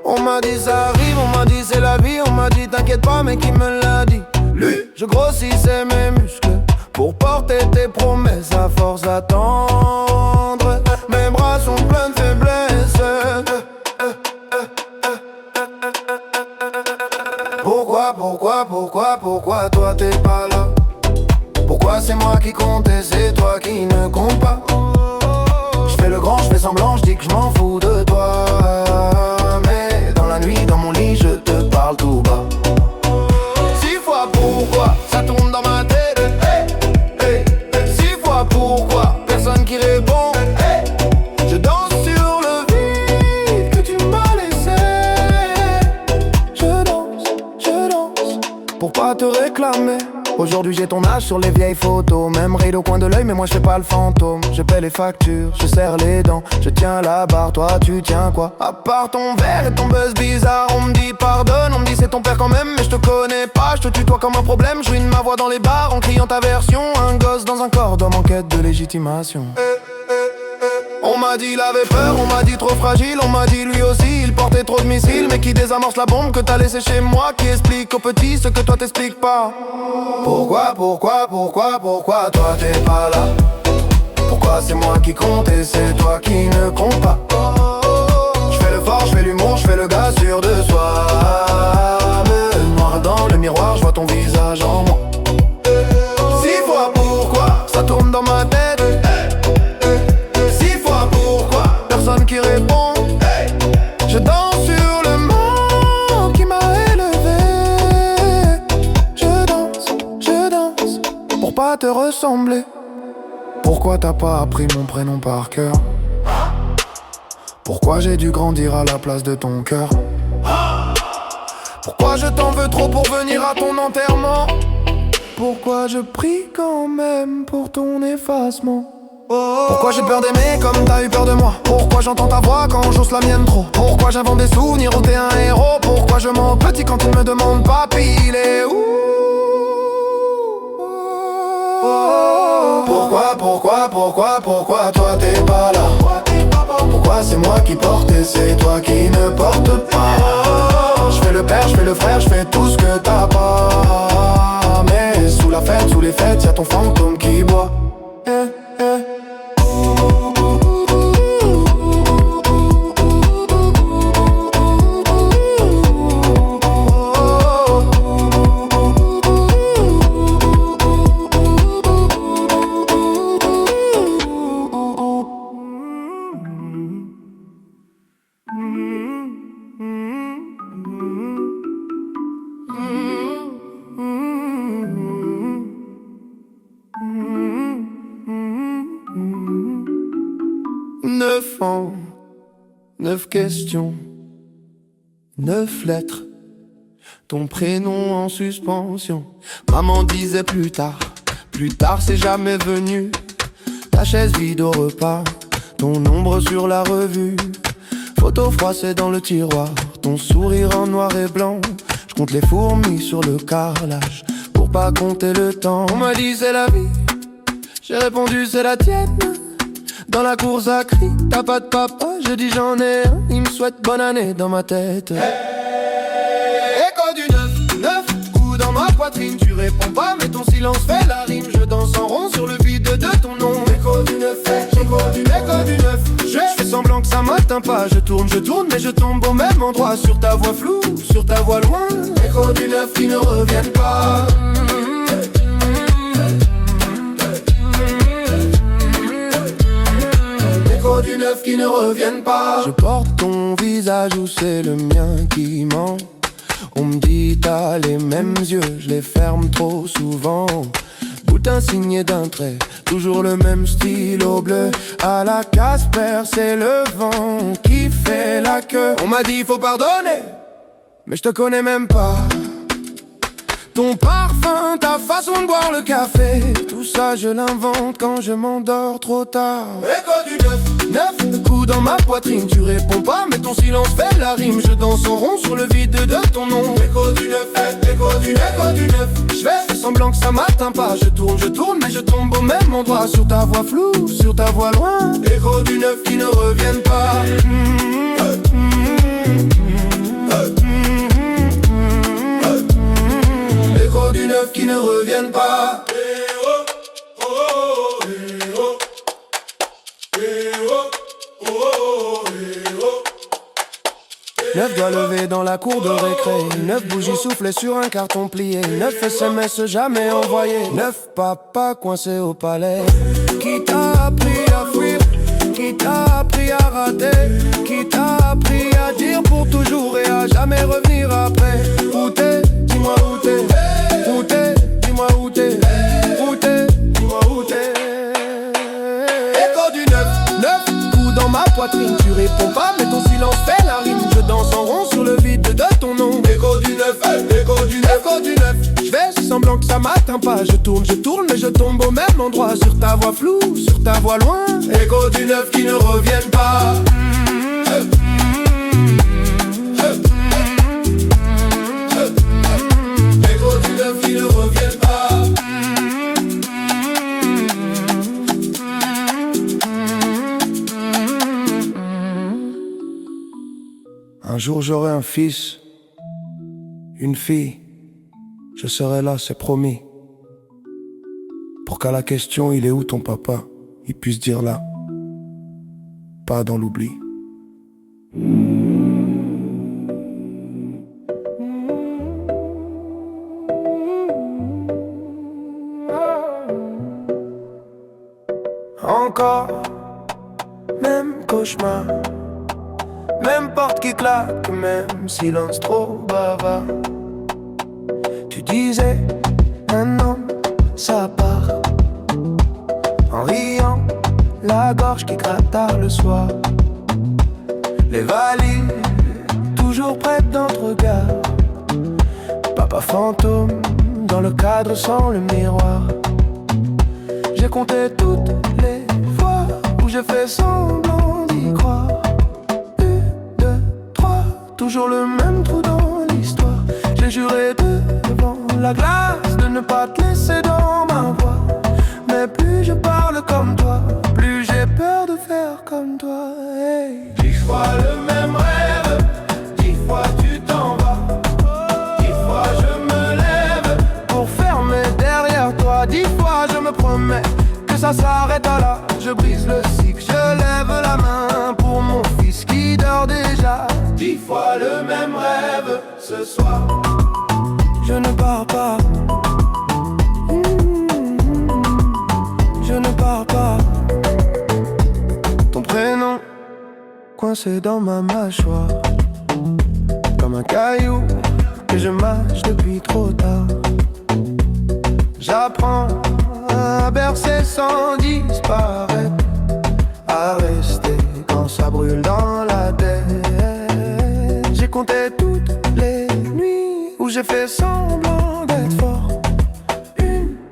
On m'a dit ça arrive, on m'a dit c'est la vie. On m'a dit t'inquiète pas, mais qui me l'a dit? Lui. Je grossissais mes muscles pour porter tes promesses à force d'attendre. Mes bras sont pleins de faiblesse. Pourquoi toi t'es pas là? Pourquoi c'est moi qui compte et c'est toi qui ne compte pas? Je fais le grand, je fais semblant, je dis que je m'en fous de toi. Mais dans la nuit, dans mon lit, je te parle tout bas. 6 fois pourquoi, ça tourne dans ma tête. Hey, hey. 6 fois pourquoi, personne qui répond. Hey. Je danse sur le vide que tu m'as laissé. Je danse, pour pas te réclamer. Aujourd'hui j'ai ton âge sur les vieilles photos. Même ride au coin de l'œil mais moi je fais pas le fantôme. Je paie les factures, je serre les dents. Je tiens la barre, toi tu tiens quoi? À part ton verre et ton buzz bizarre. On me dit pardonne, on me dit c'est ton père quand même. Mais je te connais pas, je te tutoie comme un problème. Je ruine ma voix dans les bars en criant ta version. Un gosse dans un corps d'homme en quête de légitimation. On m'a dit il avait peur, on m'a dit trop fragile. On m'a dit lui aussi il portait trop de missiles. Mais qui désamorce la bombe que t'as laissée chez moi? Qui explique aux petits ce que toi t'expliques pas? Pourquoi toi t'es pas là? Pourquoi c'est moi qui compte et c'est toi qui ne compte pas? Je fais le fort, je fais l'humour, je fais le gars sûr de soi. Mais noir dans le miroir, je vois ton visage en moi. 6 fois pourquoi, ça tourne dans ma tête. Personne qui répond. Je danse sur le monde qui m'a élevé. Je danse pour pas te ressembler. Pourquoi t'as pas appris mon prénom par cœur? Pourquoi j'ai dû grandir à la place de ton cœur? Pourquoi je t'en veux trop pour venir à ton enterrement? Pourquoi je prie quand même pour ton effacement? Pourquoi j'ai peur d'aimer comme t'as eu peur de moi? Pourquoi j'entends ta voix quand j'ose la mienne trop? Pourquoi j'invente des souvenirs où t'es un héros? Pourquoi je mens petit quand il me demande papy il est où? Pourquoi toi t'es pas là? Pourquoi c'est moi qui porte et c'est toi qui ne porte pas? Je fais le père, je fais le frère, je fais tout ce que t'as pas. Mais sous la fête, sous les fêtes, y'a ton fantôme qui boit. 9 ans, 9 questions, 9 lettres, ton prénom en suspension. Maman disait plus tard c'est jamais venu. Ta chaise vide au repas, ton ombre sur la revue. Photo froissée dans le tiroir, ton sourire en noir et blanc. Je compte les fourmis sur le carrelage pour pas compter le temps. On m'a dit c'est la vie, j'ai répondu c'est la tienne. Dans la course à cri, t'as pas de papa, je dis j'en ai un. Il me souhaite bonne année dans ma tête. Écho du 9 coups dans ma poitrine. Tu réponds pas mais ton silence fait la rime. Je danse en rond sur le vide de ton nom. Écho du 9, écho du 9. Je fais semblant que ça m'atteint pas. Je tourne mais je tombe au même endroit. Sur ta voix floue, sur ta voix loin. Écho du 9 qui ne reviennent pas. Écho du 9 qui ne reviennent pas. Je porte ton visage ou c'est le mien qui ment. On me dit t'as les mêmes yeux, je les ferme trop souvent. Boutin signé d'un trait, toujours le même stylo bleu. À la Casper, c'est le vent qui fait la queue. On m'a dit faut pardonner, mais je te connais même pas. Ton parfum, ta façon de boire le café, tout ça je l'invente quand je m'endors trop tard. Écho du 9 coups dans ma poitrine. Tu réponds pas mais ton silence fait la rime. Je danse en rond sur le vide de ton nom. Écho du 9, écho du 9. Je fais semblant que ça m'atteint pas. Je tourne mais je tombe au même endroit. Sur ta voix floue, sur ta voix loin. Écho du 9 qui ne reviennent pas. Écho du 9 qui ne reviennent pas. 9 doigts levés dans la cour de récré. 9 bougies soufflées sur un carton plié. 9 SMS jamais envoyés. 9 papas coincés au palais. Qui t'a appris à fuir? Qui t'a appris à rater? Qui t'a appris à dire pour toujours et à jamais revenir après? Où t'es? Dis-moi où t'es. Où t'es? Dis-moi où t'es. Où t'es? Dis-moi où t'es. Écho du 9 coups dans ma poitrine. Tu réponds pas mais ton silence fait la rime. Je danse en rond sur le vide de ton nom. Écho du 9, écho du 9. Je fais semblant que ça m'atteint pas. Je tourne mais je tombe au même endroit. Sur ta voix floue, sur ta voix loin. Écho du 9 qui ne reviennent pas. Écho du 9 qui ne reviennent pas. Un jour j'aurai un fils, une fille, je serai là, c'est promis. Pour qu'à la question il est où ton papa, il puisse dire là, pas dans l'oubli. Encore, même cauchemar. Même porte qui claque, même silence trop bavard. Tu disais, un homme, ça part. En riant, la gorge qui gratte tard le soir. Les valises, toujours prêtes dans ton regard. Papa fantôme, dans le cadre sans le miroir. J'ai compté toutes les fois où j'ai fait semblant d'y croire. Toujours le même trou dans l'histoire. J'ai juré devant la glace de ne pas te laisser dans ma voix. Mais plus je parle comme toi, plus j'ai peur de faire comme toi. Hey. 10 fois le même rêve, 10 fois tu t'en vas. 10 fois je me lève pour fermer derrière toi. 10 fois je me promets que ça s'arrête là. Je brise le cycle, je lève la main pour mon fils qui dort déjà. 10 fois le même rêve ce soir. Je ne pars pas. Je ne pars pas. Ton prénom coincé dans ma mâchoire, comme un caillou que je mâche depuis trop tard. J'apprends à bercer sans disparaître, à rester quand ça brûle dans la tête. J'ai compté toutes les nuits où j'ai fait semblant d'être fort. 1,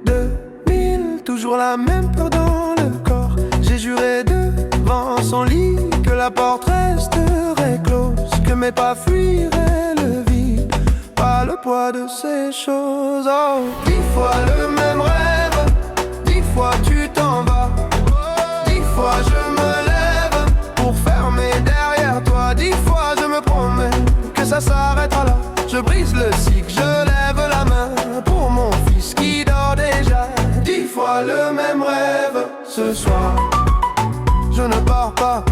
2, 1000, toujours la même peur dans le corps. J'ai juré devant son lit que la porte resterait close, que mes pas fuiraient le vide, pas le poids de ces choses. Oh, 10 fois le même rêve, 10 fois tu t'en vas, 10 fois je me lève pour fermer derrière toi. 10 fois je me promets que ça s'arrêtera là. Je brise le cycle, je lève la main pour mon fils qui dort déjà. 10 fois le même rêve ce soir. Je ne pars pas.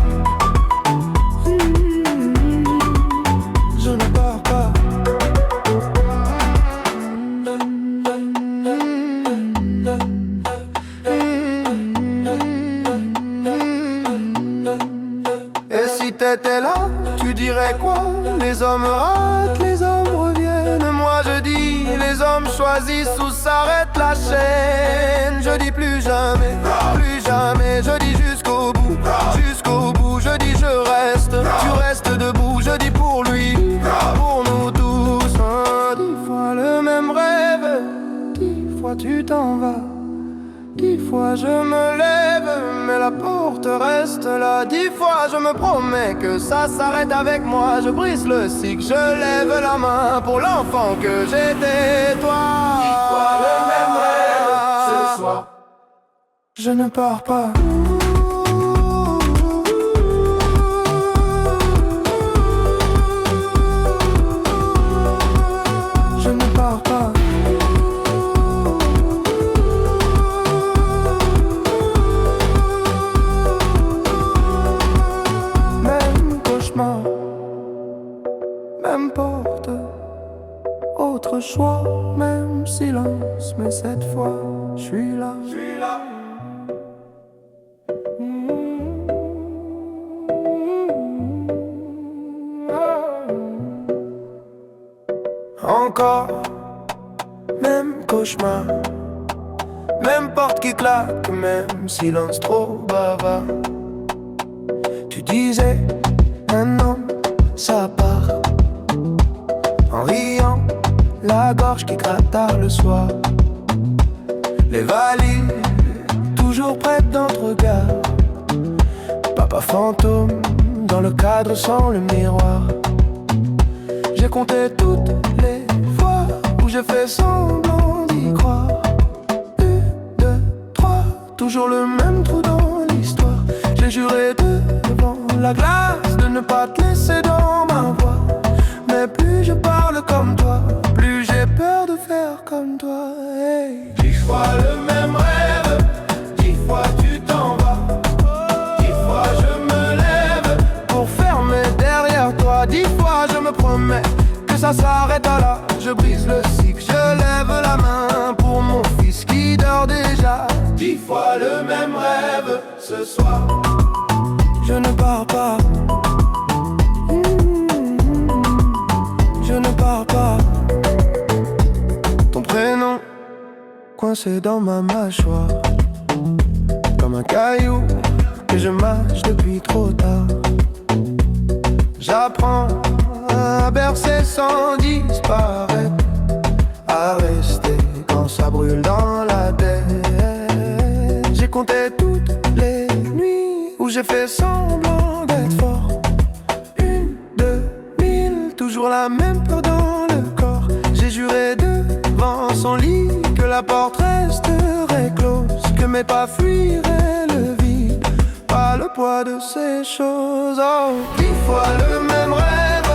Je ne pars pas. Et si t'étais là, tu dirais quoi? Les hommes ratent, les hommes reviennent. Moi je dis, les hommes choisissent où s'arrête la chaîne. Je dis plus jamais, plus jamais. Je dis jusqu'au bout, jusqu'au bout. Je dis je reste, tu restes debout. Je dis pour lui, pour nous tous. 10 fois le même rêve, 10 fois tu t'en vas. 10 fois je me lève, mais la porte reste là. 10 fois je me promets que ça s'arrête avec moi. Je brise le cycle, je lève la main pour l'enfant que j'étais, toi. 10 fois le même rêve ce soir. Je ne pars pas. Je ne pars pas. Même porte, autre choix, même silence, mais cette fois, je suis là. Encore, même cauchemar, même porte qui claque, même silence trop bavard. Tu disais, un homme, ça part. En riant, la gorge qui gratte tard le soir. Les valises, toujours prêtes dans le regard. Papa fantôme, dans le cadre sans le miroir. J'ai compté toutes les fois où j'ai fait semblant d'y croire. 1, 2, 3, toujours le même trou dans l'histoire. J'ai juré devant la glace de ne pas te laisser dans ma voie. Mais plus je parle comme toi, plus j'ai peur de faire comme toi. Hey. 10 fois le même rêve, 10 fois tu t'en vas. 10 fois je me lève pour fermer derrière toi. 10 fois je me promets que ça s'arrête là. Je brise le cycle, je lève la main pour mon fils qui dort déjà. 10 fois le même rêve ce soir. Je ne pars pas. Je ne pars pas. Ton prénom coincé dans ma mâchoire, comme un caillou que je mâche depuis trop tard. J'apprends à bercer sans disparaître, à rester quand ça brûle dans la tête. J'ai compté toutes les nuits où j'ai fait semblant d'être fort. 1, 2, 1000, toujours la même peur dans le corps. J'ai juré devant son lit que la porte resterait close, que mes pas fuiraient le vide, pas le poids de ces choses. Oh, 10 fois le même rêve,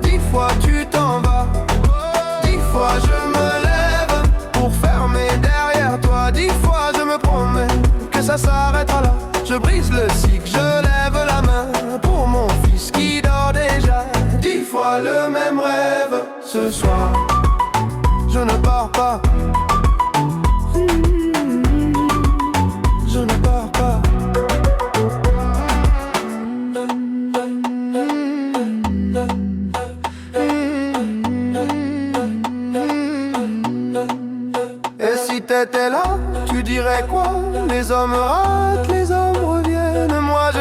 10 fois tu t'en vas. 10 fois je me lève pour fermer derrière toi. 10 fois je me promets que ça s'arrêtera là. Je brise le cycle, je lève la main pour mon fils qui dort déjà. 10 fois le même rêve ce soir. Je ne pars pas. Je ne pars pas. Et si t'étais là, tu dirais quoi? Les hommes ratent, les hommes reviennent. Moi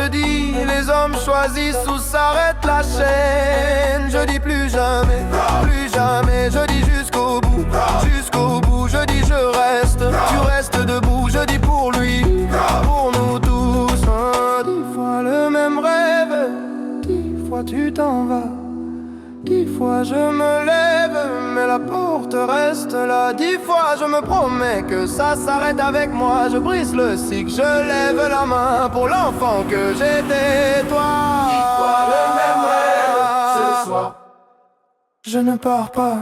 hommes choisissent où s'arrête la chaîne. Je dis plus jamais, je dis jusqu'au bout, je dis je reste, tu restes debout, je dis pour lui, pour nous tous. 10 fois le même rêve, 10 fois tu t'en vas, 10 fois je me lève, mais la porte reste là. 10 fois je me promets que ça s'arrête avec moi. Je brise le cycle, je lève la main pour l'enfant que j'étais, toi. 10 fois le même rêve, ce soir je ne pars pas.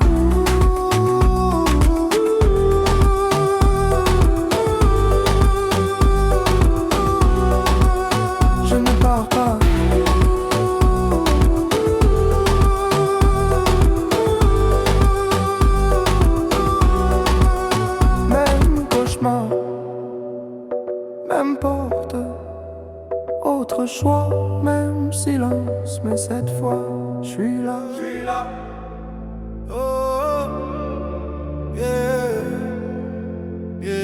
Je ne pars pas. Même cauchemar, même porte, autre choix, même silence, mais cette fois, je suis là. Oh, yeah, yeah.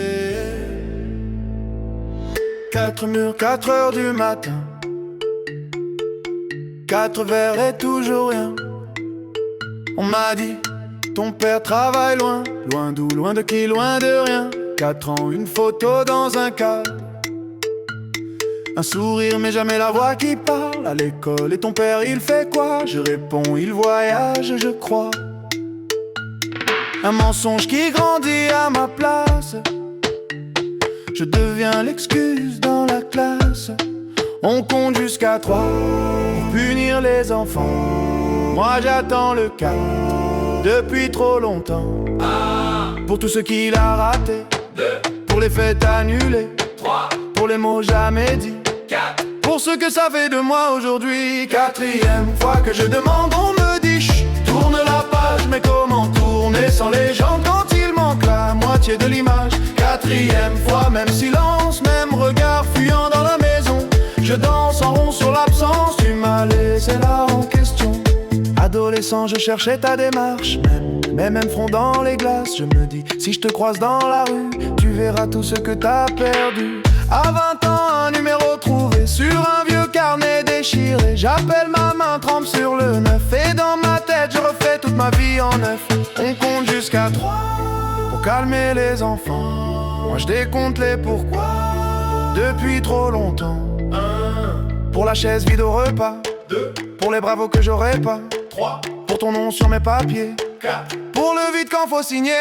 4 murs, 4 heures du matin, 4 verres et toujours rien. On m'a dit, ton père travaille loin, loin d'où, loin de qui, loin de rien. 4 ans, une photo dans un cadre, un sourire mais jamais la voix qui parle. À l'école, et ton père il fait quoi? Je réponds, il voyage, je crois. Un mensonge qui grandit à ma place, je deviens l'excuse dans la classe. On compte jusqu'à 3 pour punir les enfants. Moi j'attends le cas depuis trop longtemps. Pour tout ce qu'il a raté, 2. Pour les fêtes annulées, 3. Pour les mots jamais dits, 4. Pour ce que ça fait de moi aujourd'hui. 4e fois que je demande, on me dit chut, tourne la page. Mais comment tourner sans légende quand il manque la moitié de l'image? 4e fois, même silence, même regard fuyant dans la maison. Je danse en rond sur l'absence, tu m'as laissé là en question. Adolescent, je cherchais ta démarche, même front dans les glaces. Je me dis, si je te croise dans la rue, tu verras tout ce que t'as perdu. À 20 ans, un numéro trouvé sur un vieux carnet déchiré. J'appelle ma main, trempe sur le 9. Et dans ma tête, je refais toute ma vie en 9. On compte jusqu'à 3 pour calmer les enfants. Moi je décompte les pourquoi depuis trop longtemps. 1. Pour la chaise vide au repas, 2. Pour les bravos que j'aurais pas, 3. Pour ton nom sur mes papiers, 4. Pour le vide quand faut signer.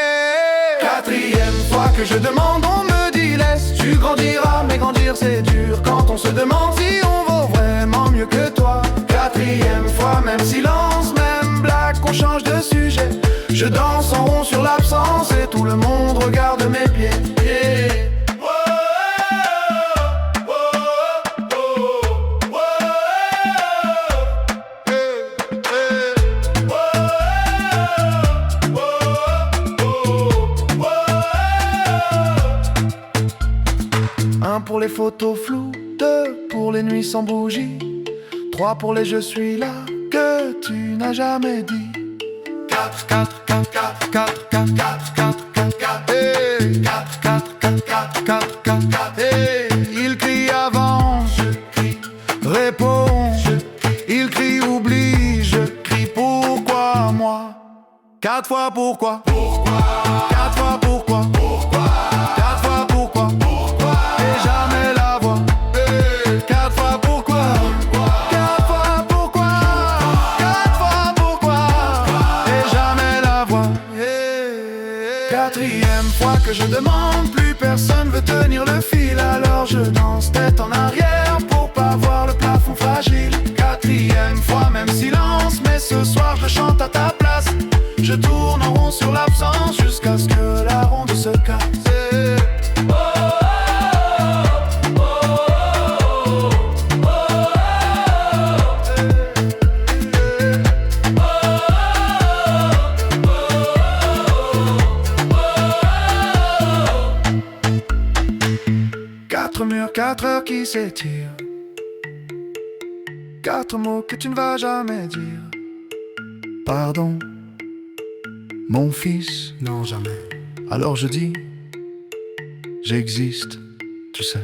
4e fois que je demande, on me dit laisse, tu grandiras. Mais grandir c'est dur quand on se demande si on vaut vraiment mieux que toi. 4e fois, même silence, même blague, qu'on change de sujet. Je danse en rond sur l'absence et tout le monde regarde mes pieds, yeah. Pour les photos floues, 2 pour les nuits sans bougie, 3 pour les je suis là que tu n'as jamais dit. 4, 4, 4, 4, 4, 4, 4, 4, 4, 4, hey. 4, 4, 4, 4, 4, 4, 4, hey. Il crie avance, je crie réponds, je crie. Il crie oublie, je crie pourquoi moi. 4 fois pourquoi, 4 fois pourquoi, 4 fois pourquoi. Et jamais la voix, 4 fois pourquoi, 4 fois pourquoi, 4 fois pourquoi. Et jamais la voix, 4e fois que je demande, plus personne veut tenir le fil. Alors je danse tête en arrière pour pas voir le plafond fragile. 4e fois, même silence, mais ce soir je chante à ta place. Je tourne en rond sur l'absence jusqu'à ce que la ronde se casse. Quatre murs, 4 heures qui s'étirent, 4 mots que tu ne vas jamais dire. Pardon, mon fils, non jamais. Alors je dis, j'existe, tu sais.